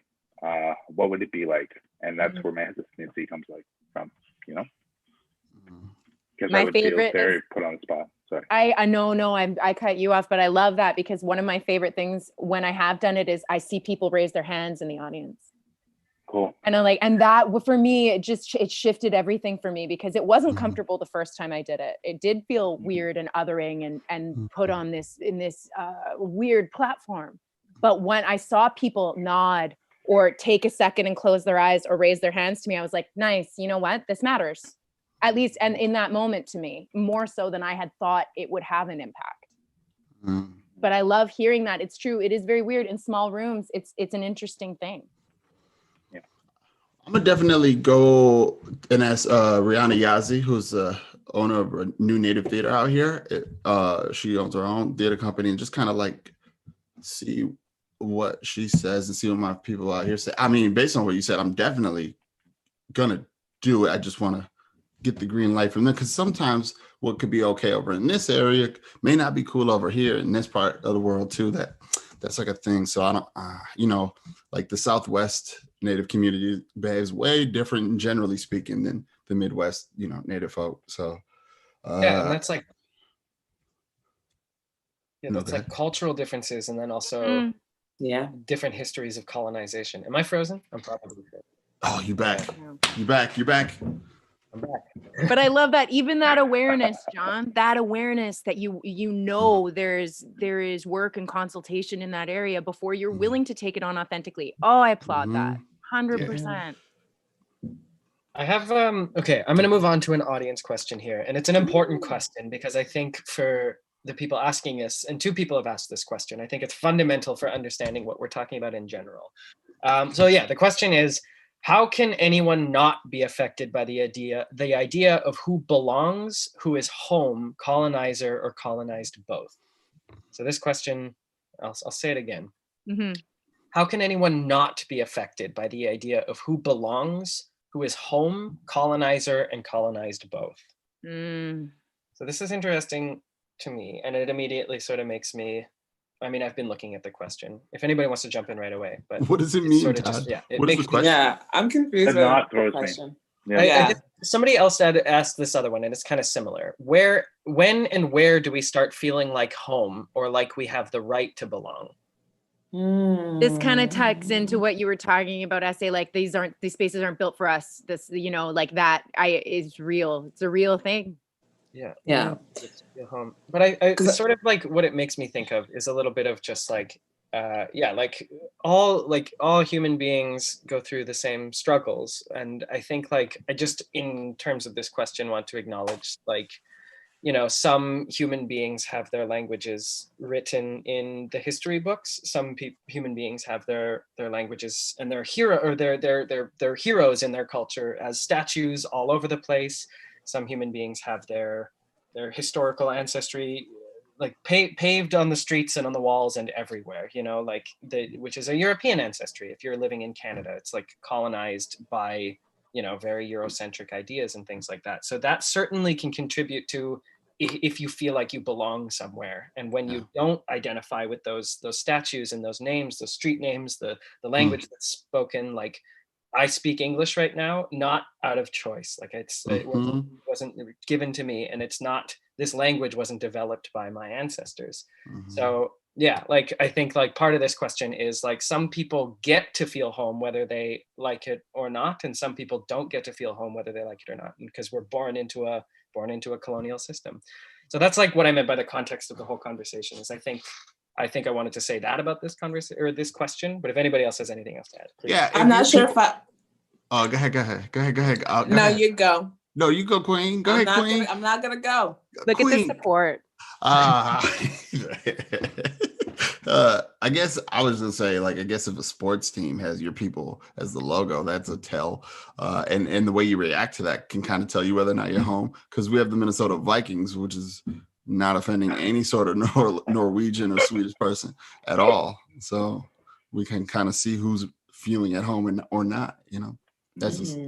what would it be like? And that's where my hesitancy comes from, Because I would feel very put on the spot. Sorry. I cut you off, but I love that, because one of my favorite things when I have done it is I see people raise their hands in the audience. Cool. And I'm like, and that for me, it shifted everything for me, because it wasn't comfortable the first time I did it. It did feel weird and othering and put on this weird platform. But when I saw people nod or take a second and close their eyes or raise their hands to me, I was like, nice, you know what? This matters. At least, and in that moment to me, more so than I had thought it would have an impact. But I love hearing that. It's true. It is very weird in small rooms. It's an interesting thing. Yeah. I'm gonna definitely go and ask Rihanna Yazi, who's the owner of a new Native theater out here. She owns her own theater company, and just kind of like see what she says and see what my people out here say. I mean, based on what you said, I'm definitely gonna do it. I just want to get the green light from them, because sometimes what could be okay over in this area may not be cool over here in this part of the world too. That's like a thing. So I don't, like the Southwest Native community behaves way different, generally speaking, than the Midwest, Native folk. So and that's like, that's like cultural differences, and then also different histories of colonization. Am I frozen? I'm probably good. Oh, you back. You back. I'm back. But I love that, even that awareness, John, that awareness that there is work and consultation in that area before you're willing to take it on authentically. Oh, I applaud that 100%. I have okay, I'm going to move on to an audience question here, and it's an important question, because I think for the people asking this, and two people have asked this question, I think it's fundamental for understanding what we're talking about in general. The question is, how can anyone not be affected by the idea of who belongs, who is home, colonizer or colonized both? So this question, I'll say it again. How can anyone not be affected by the idea of who belongs, who is home, colonizer and colonized both? So this is interesting to me, and it immediately sort of makes me, I've been looking at the question. If anybody wants to jump in right away, but what does it mean, sort of Todd? just, it what makes is the question? Yeah, I'm confused by the question. Somebody else had asked this other one, and it's kind of similar. When and where do we start feeling like home, or like we have the right to belong? This kind of tucks into what you were talking about, Essay, like these spaces aren't built for us. This, like that is real. It's a real thing. Yeah. Home. But I sort of like what it makes me think of is a little bit of just like, all human beings go through the same struggles. And I think I just, in terms of this question, want to acknowledge some human beings have their languages written in the history books. Some human beings have their languages and their heroes in their culture as statues all over the place. Some human beings have their their historical ancestry, like paved on the streets and on the walls and everywhere, you know, like which is a European ancestry. If you're living in Canada, it's like colonized by, you know, very Eurocentric ideas and things like that. So that certainly can contribute to if you feel like you belong somewhere. And when you don't identify with those statues and those names, those street names, the language that's spoken, like I speak English right now, not out of choice. Like it wasn't given to me, and it's not, this language wasn't developed by my ancestors. So yeah, like I think like part of this question is like some people get to feel home whether they like it or not, and some people don't get to feel home whether they like it or not, because we're born into a colonial system. So that's like what I meant by the context of the whole conversation. Is I think I wanted to say that about this conversation or this question, but if anybody else has anything else to add, please. Yeah, I'm not sure if I. Oh, go ahead. No, ahead. You go. No, you go, Queen. Go ahead, Queen. I'm not gonna go. Look Queen. at the support. I guess I was gonna say, like, I guess if a sports team has your people as the logo, that's a tell. And the way you react to that can kind of tell you whether or not you're home. Because we have the Minnesota Vikings, which is not offending any sort of Norwegian or Swedish person at all. So we can kind of see who's feeling at home or not, you know. That's just.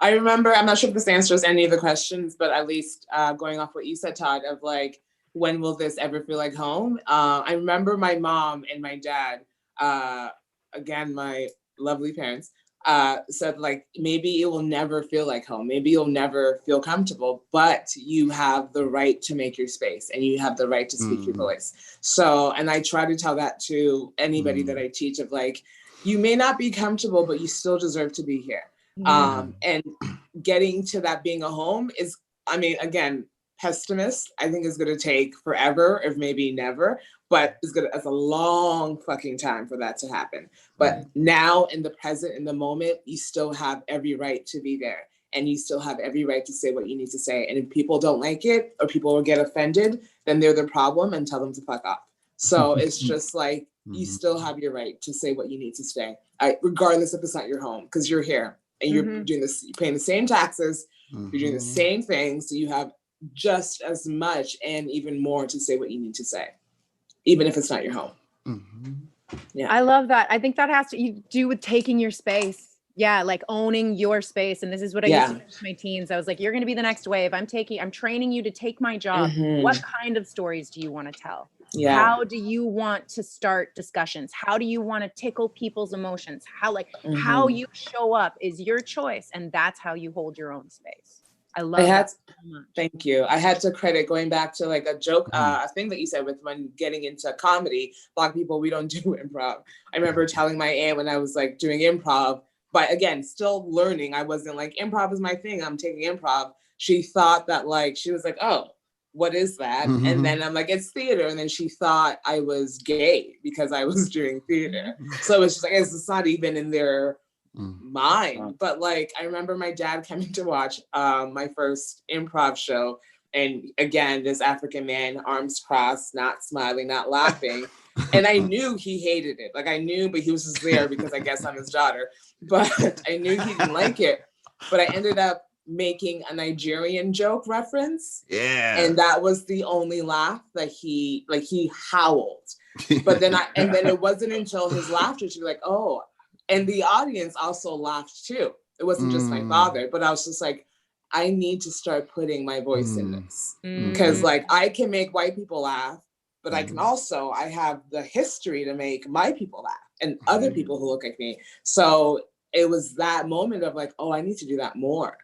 I remember, I'm not sure if this answers any of the questions, but at least going off what you said, Todd, of like, when will this ever feel like home? I remember my mom and my dad, again, my lovely parents, said like, maybe it will never feel like home. Maybe you'll never feel comfortable, but you have the right to make your space and you have the right to speak your voice. So, and I try to tell that to anybody that I teach of like, you may not be comfortable, but you still deserve to be here. And getting to that being a home is, I mean, again, pessimist, I think is going to take forever, if maybe never, but it's a long fucking time for that to happen. But now in the present, in the moment, you still have every right to be there, and you still have every right to say what you need to say. And if people don't like it or people will get offended, then they're the problem, and tell them to fuck off. So it's just like, you still have your right to say what you need to say, regardless if it's not your home, because you're here and you're doing this, you're paying the same taxes, you're doing the same things, so you have just as much and even more to say what you need to say, even if it's not your home. Yeah, I love that. I think that has to do with taking your space. Yeah, like owning your space. And this is what I used to teach my teens. I was like, you're going to be the next wave. I'm training you to take my job. What kind of stories do you want to tell? How do you want to start discussions? How do you want to tickle people's emotions? How you show up is your choice. And that's how you hold your own space. I love that so much. Thank you. I had to credit, going back to like a joke, a thing that you said with when getting into comedy, Black people, we don't do improv. I remember telling my aunt when I was like doing improv, but again, still learning. I wasn't like, improv is my thing, I'm taking improv. She thought that like, she was like, oh, what is that? And then I'm like, it's theater. And then she thought I was gay because I was doing theater. So it's just like, it's not even in their mind. But like, I remember my dad coming to watch my first improv show. And again, this African man, arms crossed, not smiling, not laughing. And I knew he hated it. Like I knew, but he was just there because I guess I'm his daughter. But I knew he didn't like it. But I ended up making a Nigerian joke reference. Yeah. And that was the only laugh that he howled. But then then it wasn't until his laughter to be like, oh, and the audience also laughed too. It wasn't just my father, but I was just like, I need to start putting my voice in this. Because like I can make white people laugh, but I can also, I have the history to make my people laugh and other people who look like me. So it was that moment of like, oh, I need to do that more.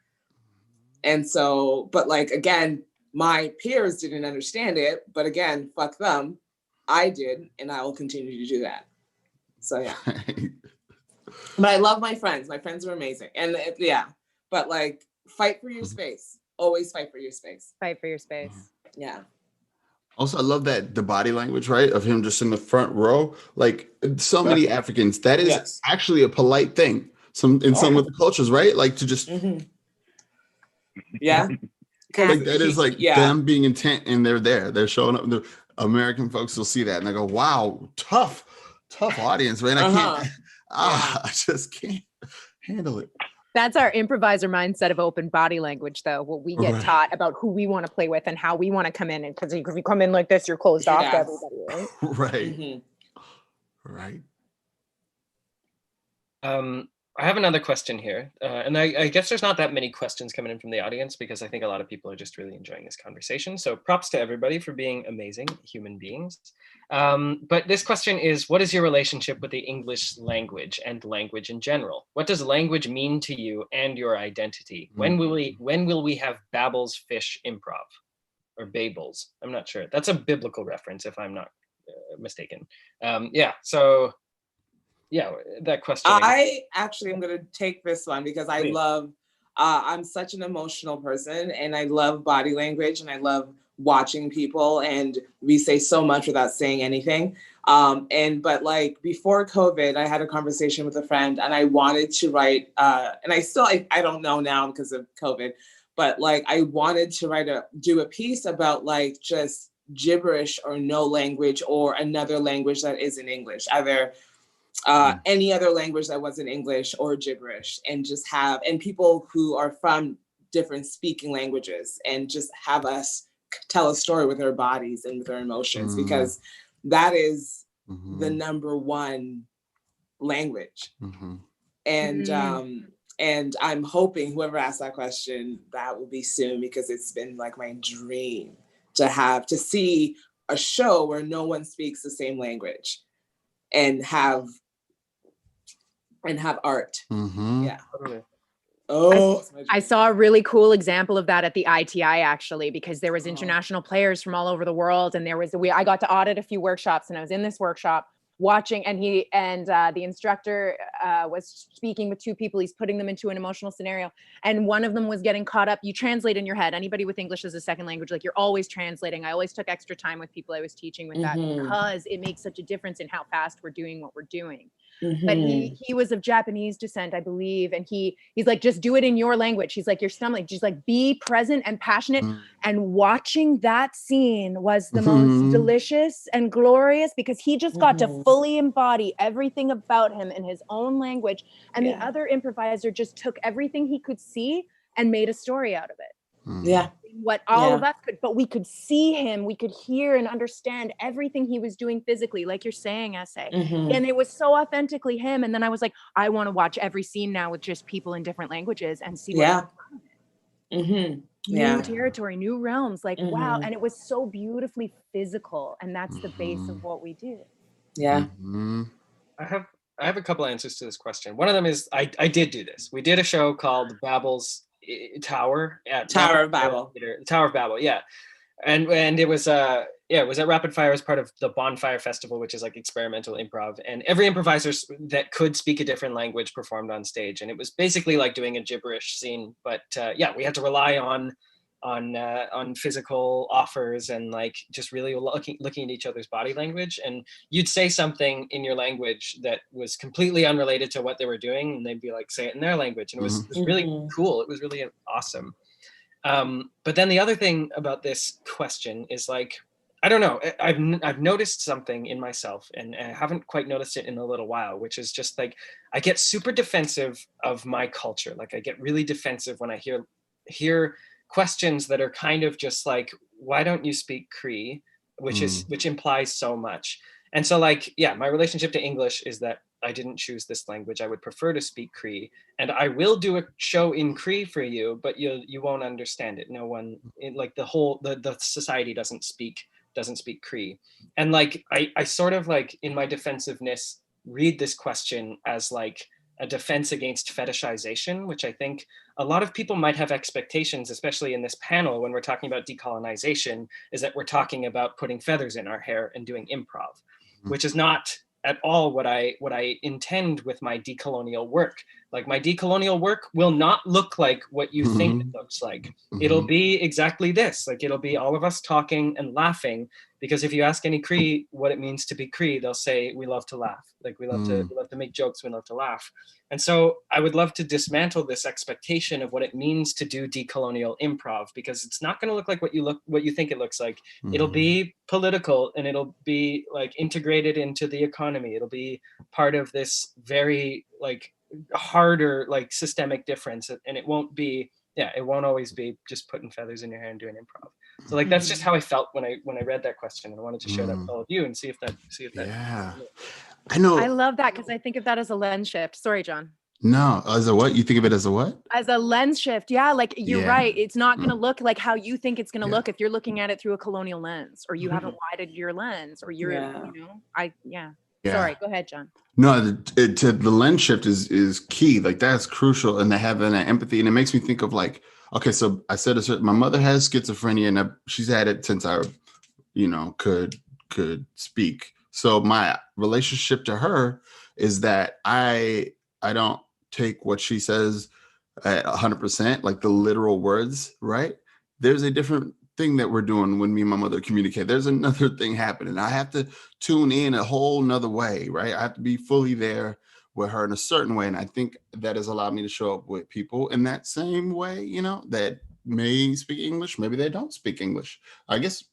And so, but like, again, my peers didn't understand it, but again, fuck them. I did, and I will continue to do that. So yeah. But I love my friends. My friends are amazing. And yeah, but like, fight for your space. Always fight for your space. Fight for your space. Yeah. Also, I love that the body language, right, of him just in the front row. Like so many Africans, that is actually a polite thing. Some of the cultures, right? Like to just. Yeah. Like that is like them being intent, and they're there. They're showing up. The American folks will see that and they go, "Wow, tough audience, man! I can't. I just can't handle it." That's our improviser mindset of open body language, though. What we get taught about who we want to play with and how we want to come in. And because if you come in like this, you're closed off to everybody, right? Right. Mm-hmm. Right. I have another question here, and I guess there's not that many questions coming in from the audience because I think a lot of people are just really enjoying this conversation. So props to everybody for being amazing human beings. But this question is, what is your relationship with the English language and language in general? What does language mean to you and your identity? When will we have Babel's Fish Improv or Babel's? I'm not sure. That's a biblical reference if I'm not mistaken. So yeah, that question. I actually am going to take this one because I love, I'm such an emotional person and I love body language and I love watching people, and we say so much without saying anything. But like before COVID, I had a conversation with a friend and I wanted to write, and I don't know now because of COVID, but like I wanted to do a piece about like just gibberish or no language or another language that isn't English, either any other language that wasn't English or gibberish, and just and people who are from different speaking languages, and just have us tell a story with our bodies and with our emotions, because that is the number one language. And I'm hoping whoever asked that question, that will be soon, because it's been like my dream to see a show where no one speaks the same language and have art. Yeah. Oh, I saw a really cool example of that at the ITI, actually, because there was international players from all over the world, and I got to audit a few workshops, and I was in this workshop watching, and the instructor was speaking with two people. He's putting them into an emotional scenario, and one of them was getting caught up. You translate in your head. Anybody with English as a second language, like, you're always translating. I always took extra time with people I was teaching with that, because it makes such a difference in how fast we're doing what we're doing. But he was of Japanese descent, I believe. And he's like, just do it in your language. He's like, you're stumbling. Just like, be present and passionate. And watching that scene was the most delicious and glorious, because he just got to fully embody everything about him in his own language. And the other improviser just took everything he could see and made a story out of it. Yeah. What all of us could, but we could see him, we could hear and understand everything he was doing physically, like you're saying, Essay. And it was so authentically him. And then I was like, I want to watch every scene now with just people in different languages and see what new territory, new realms, like wow. And it was so beautifully physical, and that's the base of what we do. I have a couple answers to this question. One of them is I did do this. We did a show called Babel's Tower at Tower of Babel. Tower of Babel, yeah. And it was it was at Rapid Fire as part of the Bonfire Festival, which is like experimental improv, and every improviser that could speak a different language performed on stage, and it was basically like doing a gibberish scene, but we had to rely on physical offers and like just really looking at each other's body language, and you'd say something in your language that was completely unrelated to what they were doing, and they'd be like, say it in their language, and it was really cool. It was really awesome. But then the other thing about this question is, like, I don't know, I've noticed something in myself, and I haven't quite noticed it in a little while, which is just like, I get super defensive of my culture. Like, I get really defensive when I hear questions that are kind of just like, why don't you speak Cree, which implies so much. And so, like, my relationship to English is that I didn't choose this language. I would prefer to speak Cree, and I will do a show in Cree for you, but you won't understand it. No one, like, the society doesn't speak Cree. And like, I sort of, like, in my defensiveness, read this question as like a defense against fetishization, which I think a lot of people might have expectations, especially in this panel when we're talking about decolonization, is that we're talking about putting feathers in our hair and doing improv, which is not at all what I intend with my decolonial work. Like, my decolonial work will not look like what you think it looks like. It'll be exactly this. Like, it'll be all of us talking and laughing, because if you ask any Cree what it means to be Cree, they'll say, we love to laugh. Like, we love to make jokes, we love to laugh. And so I would love to dismantle this expectation of what it means to do decolonial improv, because it's not going to look like what you think it looks like. It'll be political, and it'll be like integrated into the economy. It'll be part of this very, like, harder, like systemic difference, and it won't always be just putting feathers in your hair and doing improv. So like that's just how I felt when I read that question, and I wanted to share that with all of you and see if that Yeah, I know. I love that because I think of that as a lens shift. Sorry, John. No, as a what? You think of it as a what? As a lens shift. Yeah, like you're right. It's not going to look like how you think it's going to look if you're looking at it through a colonial lens, or you haven't widened your lens, or you're, Sorry, go ahead, John. No, the lens shift is key. Like that's crucial, and having that empathy, and it makes me think of like, okay, so I said my mother has schizophrenia, and she's had it since I, could speak. So my relationship to her is that I don't take what she says at 100%, like the literal words, right? There's a different thing that we're doing when me and my mother communicate. There's another thing happening. I have to tune in a whole nother way, right? I have to be fully there with her in a certain way. And I think that has allowed me to show up with people in that same way, that may speak English, maybe they don't speak English. I guess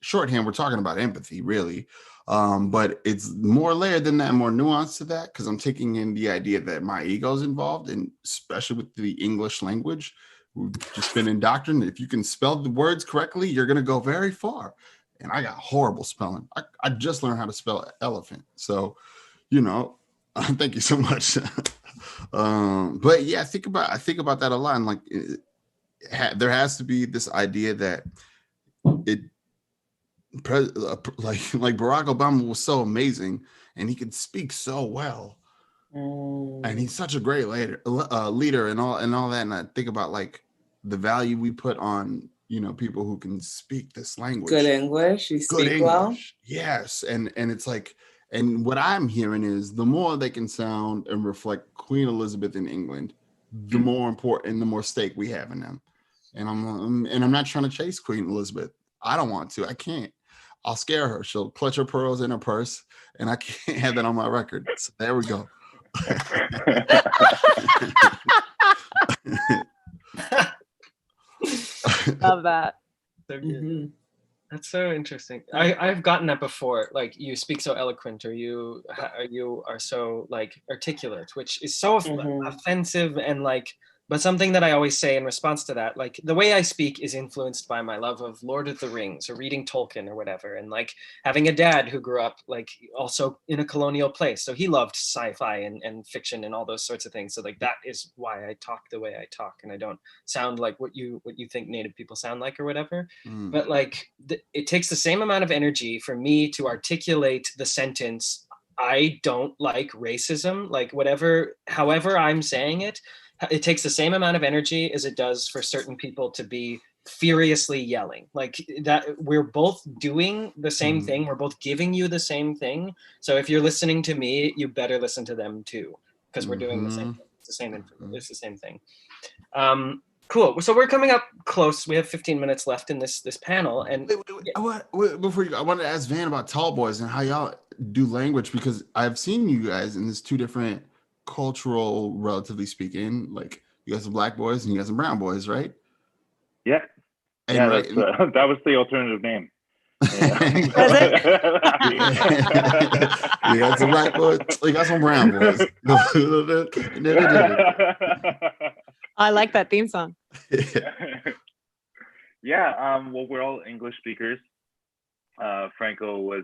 shorthand, we're talking about empathy, really. But it's more layered than that, more nuanced to that, because I'm taking in the idea that my ego is involved, and especially with the English language, we've just been indoctrinated. If you can spell the words correctly, you're going to go very far. And I got horrible spelling. I just learned how to spell elephant. So, thank you so much. But yeah, I think about that a lot. And like, there has to be this idea that like Barack Obama was so amazing and he could speak so well, and he's such a great leader and all that. And I think about like the value we put on people who can speak this language, good English, well. Yes, and it's like, and what I'm hearing is the more they can sound and reflect Queen Elizabeth in England, the more important and the more stake we have in them. And I'm not trying to chase Queen Elizabeth. I don't want to. I can't. I'll scare her. She'll clutch her pearls in her purse, and I can't have that on my record. So there we go. Love that. So good. That's so interesting. I've gotten that before. Like, you speak so eloquent, or you are so like articulate, which is so offensive, and like, but something that I always say in response to that, like the way I speak is influenced by my love of Lord of the Rings or reading Tolkien or whatever. And like having a dad who grew up like also in a colonial place. So he loved sci-fi and fiction and all those sorts of things. So like that is why I talk the way I talk, and I don't sound like what you think Native people sound like or whatever. But like it takes the same amount of energy for me to articulate the sentence, I don't like racism, like however I'm saying it. It takes the same amount of energy as it does for certain people to be furiously yelling like that. We're both doing the same thing. We're both giving you the same thing. So if you're listening to me, you better listen to them too, because we're doing the same thing. It's the same thing. Cool. So we're coming up close. We have 15 minutes left in this panel. And before you go, I wanted to ask Van about Tall Boys and how y'all do language, because I've seen you guys in this two different cultural, relatively speaking, like you got some black boys and you got some brown boys, right? Yeah. And yeah, right, that was the alternative name. Yeah. You got some black boys, you got some brown boys. I like that theme song. Yeah, well, we're all English speakers. Franco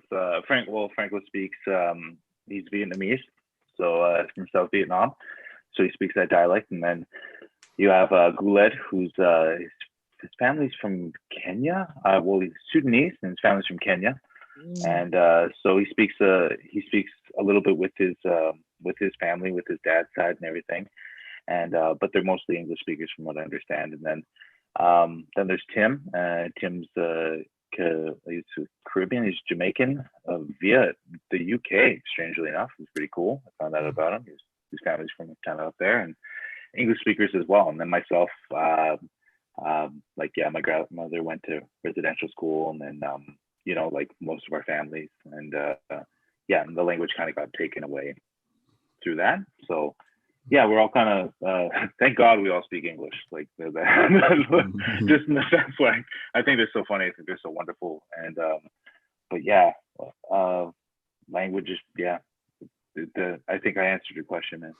speaks, he's Vietnamese, so from South Vietnam, so he speaks that dialect. And then you have Guled, who's his family's from Kenya. Well, he's Sudanese and his family's from Kenya, and so he speaks a little bit with his family, with his dad's side and everything. And but they're mostly English speakers from what I understand. And then there's Tim. Tim's he's Caribbean, he's Jamaican via the UK, strangely enough. It's pretty cool. I found out about him. His family's from kind of up there, and English speakers as well. And then myself, my grandmother went to residential school, and then like most of our families, and and the language kind of got taken away through that. So yeah, we're all kind of thank God we all speak English, like just in the sense, like I think they're so funny, I think they're so wonderful. And but yeah, language is I think I answered your question, man.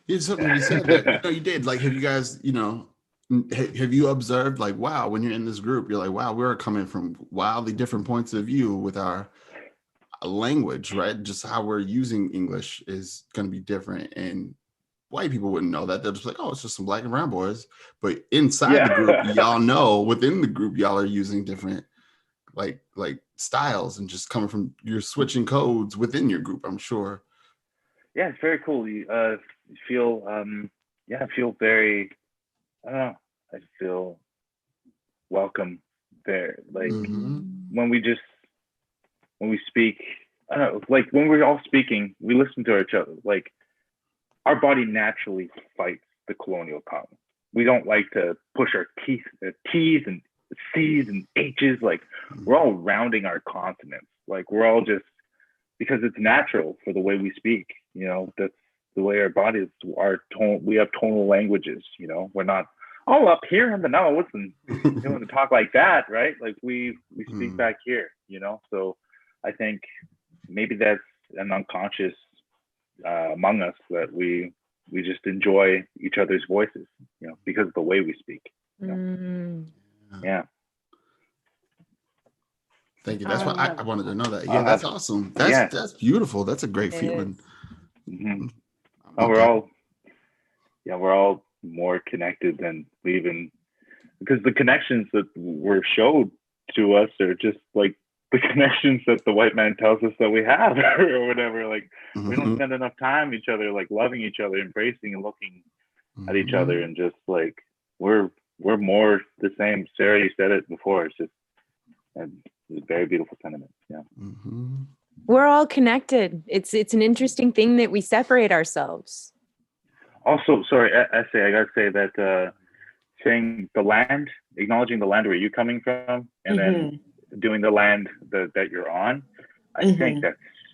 It's something you said that you did. Like, have you guys, have you observed, like, wow, when you're in this group, you're like, wow, we're coming from wildly different points of view with our language, right? Just how we're using English is going to be different. And white people wouldn't know that. They're just like, oh, it's just some black and brown boys. But inside the group, y'all know within the group, y'all are using different like styles and just coming from, you're switching codes within your group, I'm sure. Yeah, it's very cool. You feel, I feel very, I don't know, I feel welcome there. Like when we speak, I don't know, like when we're all speaking, we listen to each other. Like our body naturally fights the colonial tongue. We don't like to push our T's and C's and H's. Like we're all rounding our consonants. Like we're all just, because it's natural for the way we speak, that's the way our bodies, we have tonal languages, we're not all up here in the nose and to talk like that, right? Like we speak back here, so I think maybe that's an unconscious among us, that we just enjoy each other's voices, because of the way we speak. Yeah. Thank you. That's why I wanted to know that. Yeah, that's awesome. That's beautiful. That's a great feeling. We're all more connected than we even, because the connections that were showed to us are just like the connections that the white man tells us that we have or whatever. Like we don't spend enough time with each other, like loving each other, embracing and looking at each other, and just like we're more the same. Sarah, you said it before. It's just a very beautiful sentiment. Yeah. We're all connected. It's an interesting thing that we separate ourselves. Also, sorry, Essay, I gotta say that saying the land, acknowledging the land where you're coming from, and then doing the land that you're on, I think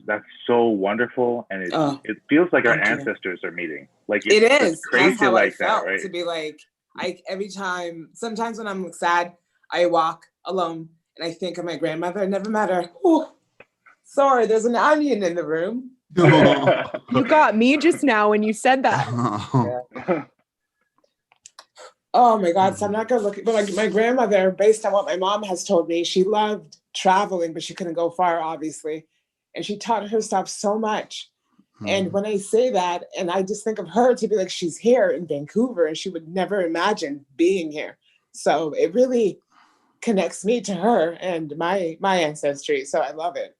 that's so wonderful, and it feels like our ancestors are meeting. Like it is crazy. That's how like I felt, that, right? To be like, every time, sometimes when I'm sad, I walk alone and I think of my grandmother. I never met her. Ooh, sorry, there's an onion in the room. You got me just now when you said that. Oh my God, so I'm not gonna look, but my grandmother, based on what my mom has told me, she loved traveling, but she couldn't go far, obviously. And she taught herself so much. And when I say that, and I just think of her to be like, she's here in Vancouver and she would never imagine being here. So it really connects me to her and my ancestry. So I love it.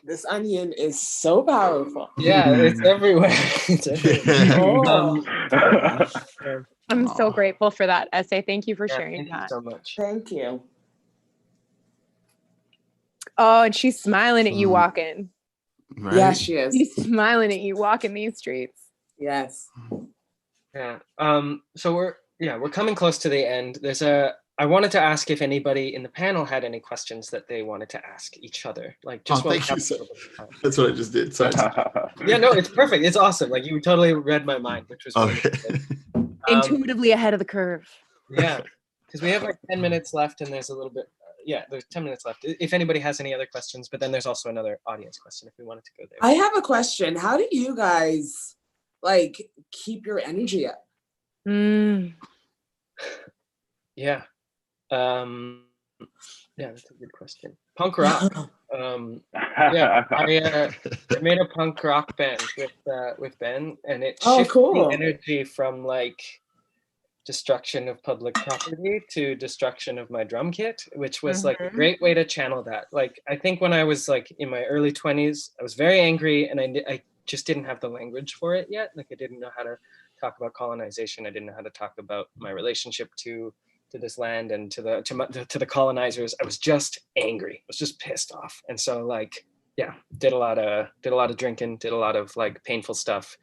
This onion is so powerful. Yeah, it's everywhere. It's everywhere. I'm so grateful for that, Essay. Thank you for sharing thank that. you so much. Thank you. Oh, and she's smiling at you walking. Right? Yeah, she is. She's smiling at you walking these streets. Yes. Yeah. So we're coming close to the end. I wanted to ask if anybody in the panel had any questions that they wanted to ask each other. Like just thank you. That's what I just did. Sorry. Yeah, no, it's perfect. It's awesome. Like you totally read my mind, which was really good. Intuitively ahead of the curve. Yeah, because we have like 10 minutes left, and there's a little bit. There's 10 minutes left. If anybody has any other questions, but then there's also another audience question if we wanted to go there. I have a question. How do you guys like keep your energy up? Yeah. That's a good question. Punk rock. I made a punk rock band with Ben, and it shifted the energy from like destruction of public property to destruction of my drum kit, which was like a great way to channel that. Like I think when I was like in my early 20s, I was very angry, and I just didn't have the language for it yet. Like I didn't know how to talk about colonization. I didn't know how to talk about my relationship to this land and to the colonizers. I was just angry. I was just pissed off. And so like, did a lot of drinking, did a lot of like painful stuff.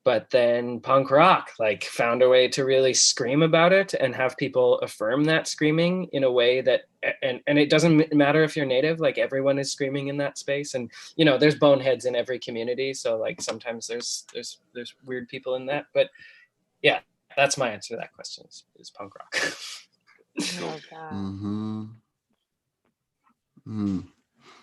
But then punk rock like found a way to really scream about it and have people affirm that screaming in a way that, and it doesn't matter if you're Native, like everyone is screaming in that space. And, there's boneheads in every community. So like sometimes there's weird people in that, but yeah, that's my answer to that question is punk rock. Oh, God.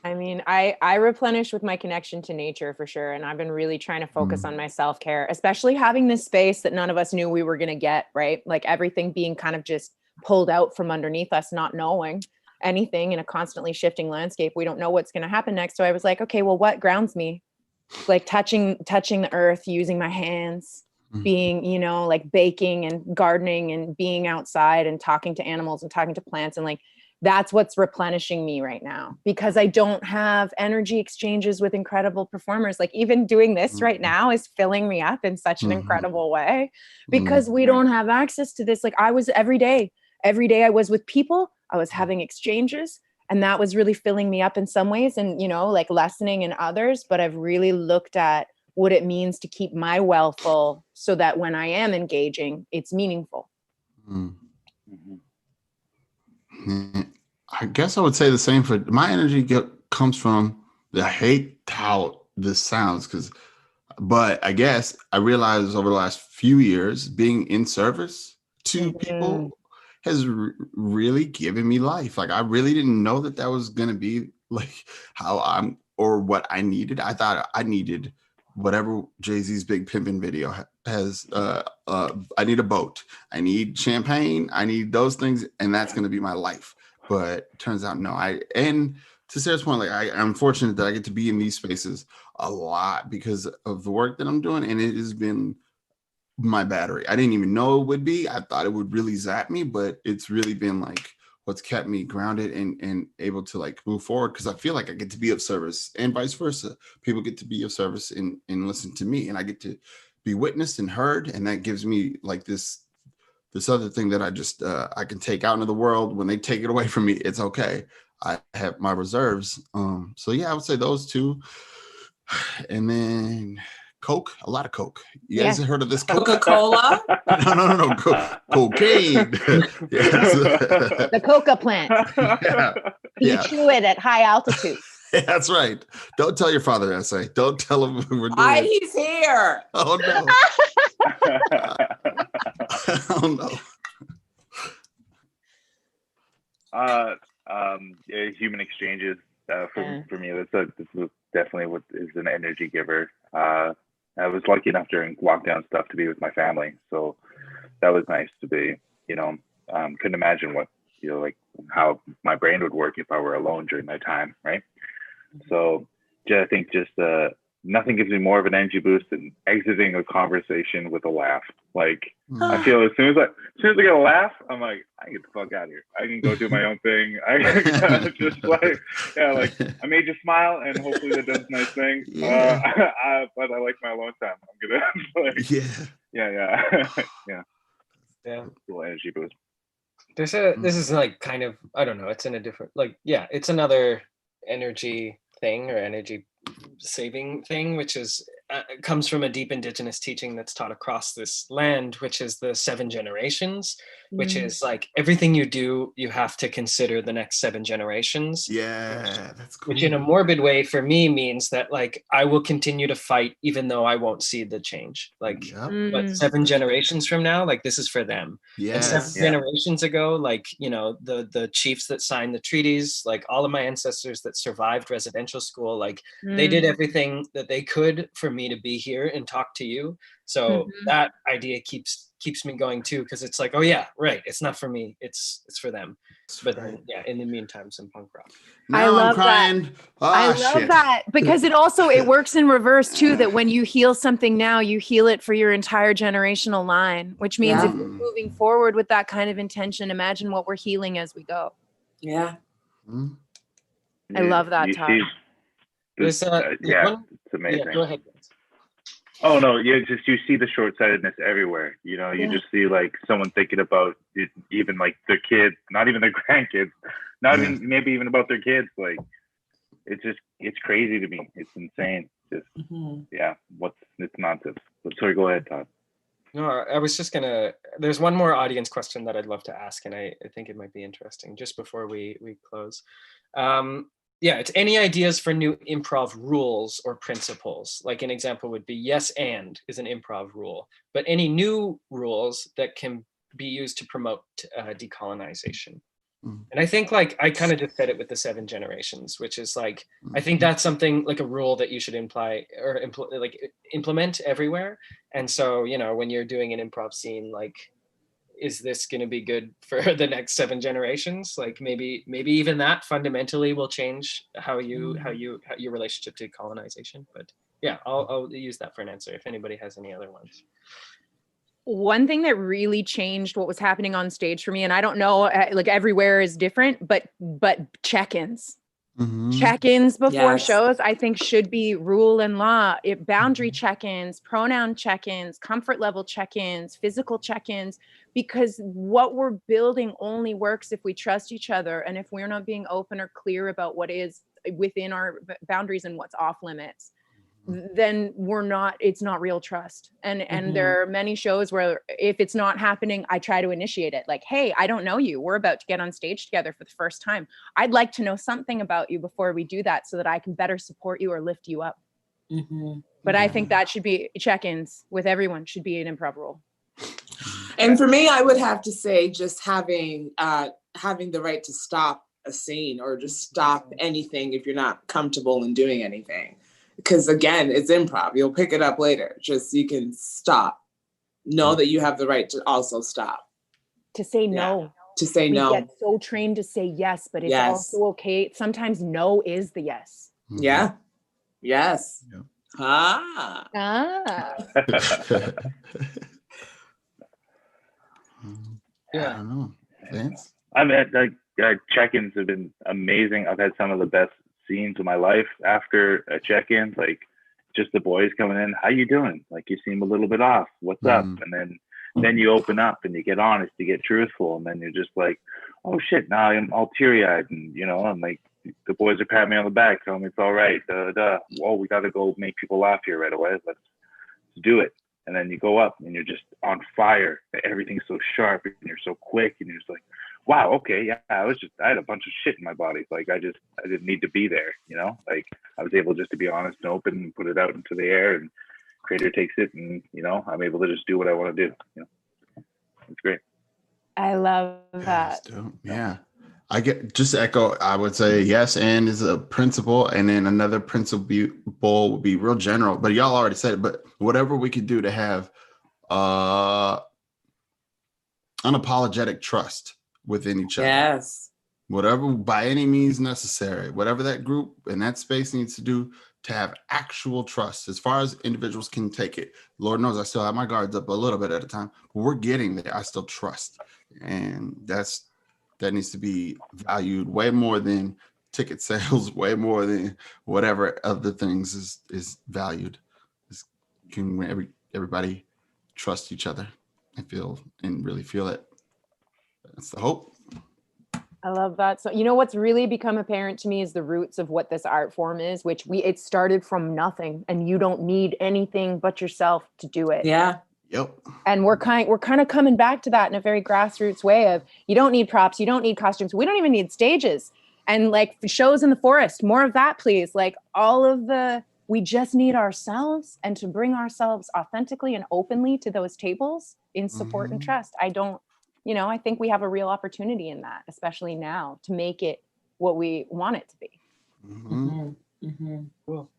I mean, I replenish with my connection to nature for sure. And I've been really trying to focus on my self-care, especially having this space that none of us knew we were going to get, right? Like everything being kind of just pulled out from underneath us, not knowing anything in a constantly shifting landscape. We don't know what's going to happen next. So I was like, okay, well, what grounds me? Like touching the earth, using my hands, being, like baking and gardening and being outside and talking to animals and talking to plants. And like, that's what's replenishing me right now, because I don't have energy exchanges with incredible performers. Like even doing this right now is filling me up in such an incredible way, because we don't have access to this. Like I was every day I was with people, I was having exchanges, and that was really filling me up in some ways and, like lessening in others. But I've really looked at what it means to keep my well full so that when I am engaging, it's meaningful. I guess I would say the same for my energy comes from I hate how this sounds but I guess I realized over the last few years being in service to people has really given me life. Like I really didn't know that was going to be like how I'm or what I needed. I thought I needed whatever Jay-Z's Big Pimpin' video has. I need a boat. I need champagne. I need those things. And that's going to be my life. But it turns out, no. And to Sarah's point, like I'm fortunate that I get to be in these spaces a lot because of the work that I'm doing. And it has been my battery. I didn't even know it would be. I thought it would really zap me, but it's really been like what's kept me grounded and able to like move forward, because I feel like I get to be of service and vice versa. People get to be of service and listen to me, and I get to be witnessed and heard. And that gives me like this other thing that I just I can take out into the world. When they take it away from me, it's okay. I have my reserves. So yeah, I would say those two. And then Coke, a lot of Coke. You guys have heard of this Coca-Cola? No. Cocaine. Yes. The coca plant. You chew it at high altitude. That's right. Don't tell your father, essay. Don't tell him we're doing it. He's here. Oh no. Oh no. Human exchanges for me. This was definitely what is an energy giver. I was lucky enough during lockdown stuff to be with my family, so that was nice to be. Couldn't imagine what like how my brain would work if I were alone during that time, right? So I think just nothing gives me more of an energy boost than exiting a conversation with a laugh. Like I feel as soon as I get a laugh, I'm like, I can get the fuck out of here. I can go do my own thing. I can just like I made you smile, and hopefully that does nice things. But I like my alone time. I'm gonna yeah. Cool energy boost. This is like kind of, I don't know, it's in a different, it's another energy thing or energy saving thing, which is comes from a deep Indigenous teaching that's taught across this land, which is the 7 generations, which is like everything you do, you have to consider the next 7 generations. Yeah, that's cool. Which in a morbid way for me means that like I will continue to fight even though I won't see the change. Like, but 7 generations from now, like this is for them. Yes. And 7 generations ago, like, the chiefs that signed the treaties, like all of my ancestors that survived residential school, like they did everything that they could for me to be here and talk to you. So that idea keeps me going too, because it's like, oh yeah, right, it's not for me, it's for them. But then, in the meantime, some punk rock. Now I'm crying. I love that, because it works in reverse too, that when you heal something now, you heal it for your entire generational line, which means if you're moving forward with that kind of intention, imagine what we're healing as we go. Yeah. I love that talk. It's amazing. Yeah, go ahead. Oh no, you see the short-sightedness everywhere. You just see like someone thinking about it, even like their kids, not even their grandkids, not even maybe even about their kids. Like it's crazy to me. It's insane. Just it's nonsense. But sorry, go ahead, Todd. No, I was just there's one more audience question that I'd love to ask, and I think it might be interesting just before we close. It's any ideas for new improv rules or principles? Like an example would be yes and is an improv rule, but any new rules that can be used to promote decolonization? And I think like I kind of just said it with the 7 generations, which is like I think that's something like a rule that you should implement everywhere. And so, you know, when you're doing an improv scene, like, is this going to be good for the next 7 generations? Like maybe even that fundamentally will change how your relationship to colonization. But yeah, I'll use that for an answer if anybody has any other ones. One thing that really changed what was happening on stage for me, and I don't know, like everywhere is different, but check-ins. Check-ins before shows, I think should be rule and law. Boundary check-ins, pronoun check-ins, comfort level check-ins, physical check-ins, because what we're building only works if we trust each other and if we're not being open or clear about what is within our boundaries and what's off limits. Then it's not real trust. And there are many shows where if it's not happening, I try to initiate it. Like, hey, I don't know you. We're about to get on stage together for the first time. I'd like to know something about you before we do that so that I can better support you or lift you up. But I think that should be check-ins with everyone should be an improv rule. And for me, I would have to say just having the right to stop a scene or just stop anything if you're not comfortable in doing anything. Because again, it's improv. You'll pick it up later. Just you can stop. Know that you have the right to also stop. To say no. To say no. We get so trained to say yes, but it's also okay. Sometimes no is the yes. Yeah. Yes. Yeah. Ah. Yeah. I don't know. Vance? I've had check-ins have been amazing. I've had some of the best scenes of my life after a check-in, like just the boys coming in, how you doing? Like you seem a little bit off. What's up? And then you open up and you get honest, you get truthful, and then you're just like, oh shit, now I'm all teary-eyed, and you know, I'm like, the boys are patting me on the back, telling me it's all right. Whoa, we got to go make people laugh here right away. Let's do it. And then you go up and you're just on fire. Everything's so sharp and you're so quick, and you're just like, wow, okay, yeah, I had a bunch of shit in my body. Like I didn't need to be there, you know? Like I was able just to be honest and open and put it out into the air, and creator takes it, and you know, I'm able to just do what I want to do. You know, it's great. I love that. Yeah. I get just echo, I would say yes, and is a principle, and then another principle would be real general, but y'all already said it, but whatever we could do to have unapologetic trust within each other. Yes. Whatever, by any means necessary, whatever that group and that space needs to do to have actual trust as far as individuals can take it. Lord knows I still have my guards up a little bit at a time, but we're getting there. I still trust. And that needs to be valued way more than ticket sales, way more than whatever other things is valued. Can everybody trust each other and really feel it? That's the hope. I love that. So, you know, what's really become apparent to me is the roots of what this art form is, which it started from nothing, and you don't need anything but yourself to do it. Yeah. Yep. And we're kind of coming back to that in a very grassroots way of, you don't need props, you don't need costumes, we don't even need stages. And like shows in the forest, more of that, please. Like we just need ourselves, and to bring ourselves authentically and openly to those tables in support and trust. I think we have a real opportunity in that, especially now, to make it what we want it to be. Cool.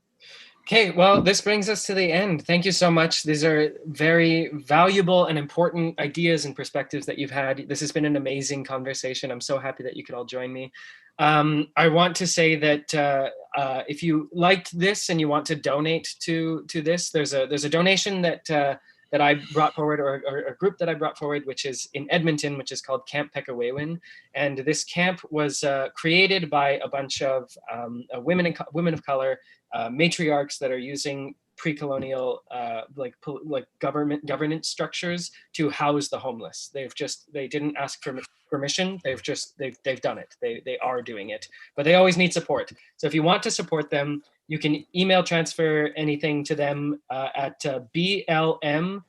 Okay, well, this brings us to the end. Thank you so much. These are very valuable and important ideas and perspectives that you've had. This has been an amazing conversation. I'm so happy that you could all join me. I want to say that if you liked this and you want to donate to this, there's a donation that I brought forward, or a group that I brought forward, which is in Edmonton, which is called Camp Pekawewin. And this camp was created by a bunch of women of color, matriarchs that are using pre-colonial governance structures to house the homeless. They didn't ask for permission. They've done it. They are doing it, but they always need support. So if you want to support them, you can email transfer anything to them at BLMYEG,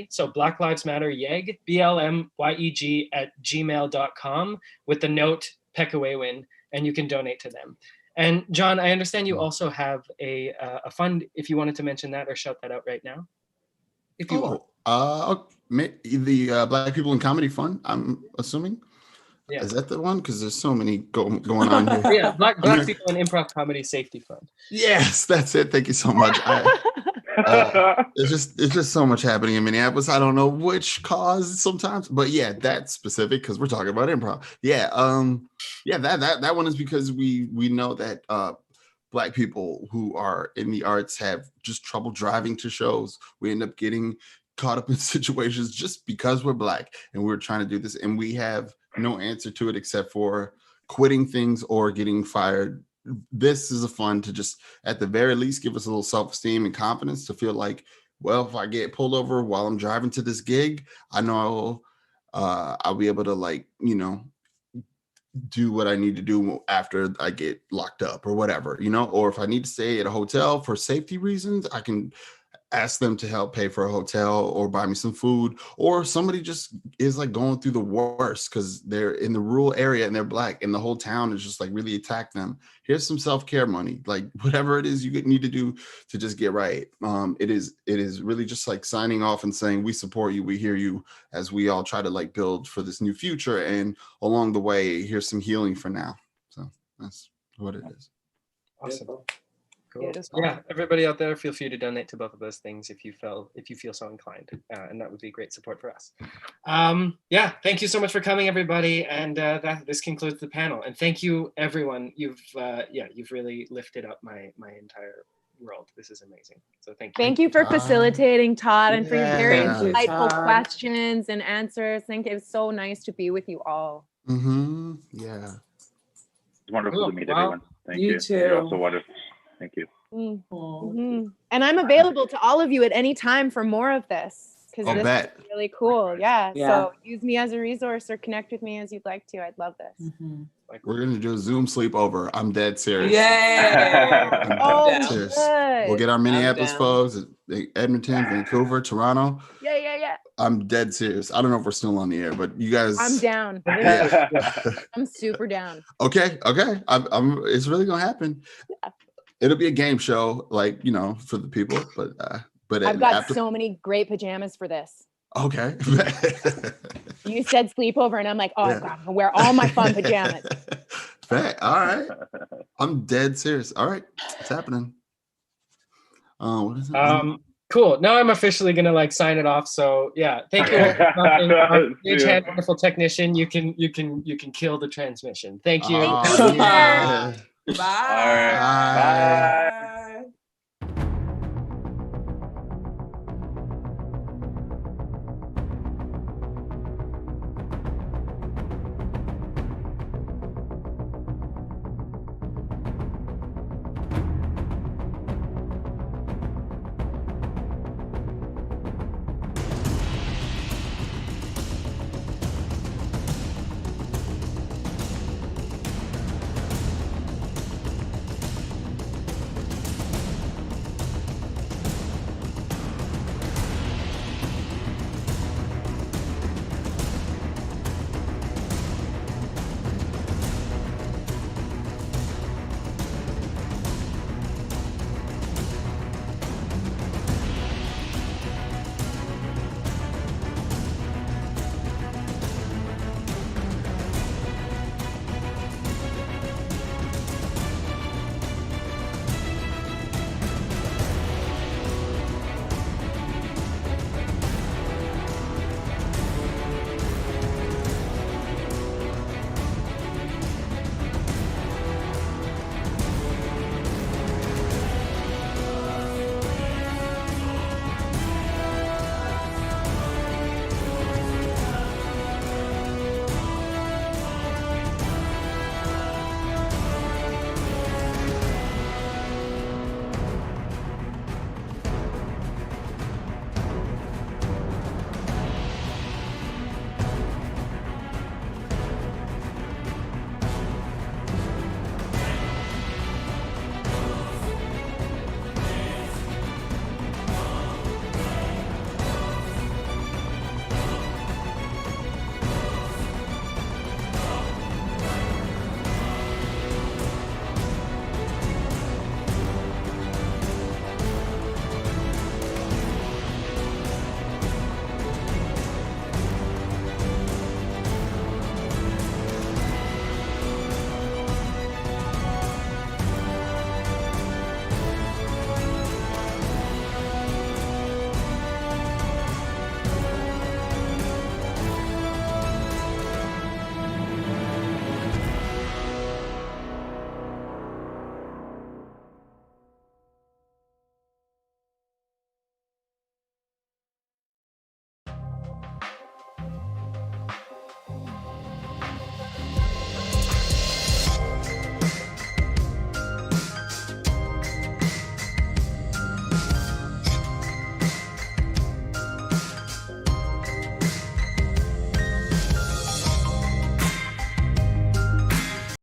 so Black Lives Matter YEG, BLMYEG @gmail.com with the note Pekawewin, and you can donate to them. And John, I understand you also have a fund, if you wanted to mention that or shout that out right now, if you want. The Black People in Comedy Fund, I'm assuming. Yeah. Is that the one? Because there's so many going on here. Yeah, Black People in Improv Comedy Safety Fund. Yes, that's it. Thank you so much. It's just so much happening in Minneapolis. I don't know which cause sometimes, but yeah, that's specific because we're talking about improv. Yeah, that one is because we know that Black people who are in the arts have just trouble driving to shows. We end up getting caught up in situations just because we're Black and we're trying to do this, and we have no answer to it except for quitting things or getting fired. This is a fun to just, at the very least, give us a little self-esteem and confidence to feel like, well, if I get pulled over while I'm driving to this gig, I know I'll be able to, like, you know, do what I need to do after I get locked up or whatever, you know, or if I need to stay at a hotel for safety reasons, I can ask them to help pay for a hotel or buy me some food, or somebody just is like going through the worst because they're in the rural area and they're Black and the whole town is just like really attack them. Here's some self-care money, like whatever it is you need to do to just get right. It is really just like signing off and saying, we support you, we hear you, as we all try to like build for this new future. And along the way, here's some healing for now. So that's what it is. Awesome. Cool. Beautiful. Yeah, everybody out there, feel free to donate to both of those things if you feel so inclined, and that would be great support for us. Yeah, thank you so much for coming, everybody, and this concludes the panel. And thank you, everyone. You've really lifted up my entire world. This is amazing. So thank you. Thank you for facilitating, Todd, and for your very Yeah. insightful Todd. questions and answers. I think it was so nice to be with you all. Mm-hmm. Yeah. It's wonderful to meet Well, everyone. Thank you you. too. You're also wonderful. Thank you. Mhm. And I'm available to all of you at any time for more of this, because I'll this bet. is really cool. Yeah. Yeah. So use me as a resource or connect with me as you'd like to. I'd love this. We're gonna do a Zoom sleepover. I'm dead serious. Yeah. Oh, down. Serious. good. We'll get our Minneapolis down. folks, Edmonton, Vancouver, Toronto. Yeah. I'm dead serious. I don't know if we're still on the air, but you guys. I'm down. Yeah. I'm super down. Okay. I'm. It's really gonna happen. Yeah. It'll be a game show, like, you know, for the people. But I've got so many great pajamas for this. Okay. You said sleepover, and I'm like, oh, Yeah. I've got to wear all my fun pajamas. All right. I'm dead serious. All right, it's happening. What is it? Cool. Now I'm officially gonna like sign it off. So yeah, thank you all for coming. Our stagehand, wonderful technician. You can kill the transmission. Thank you. Oh, yeah. Bye. All right. Bye.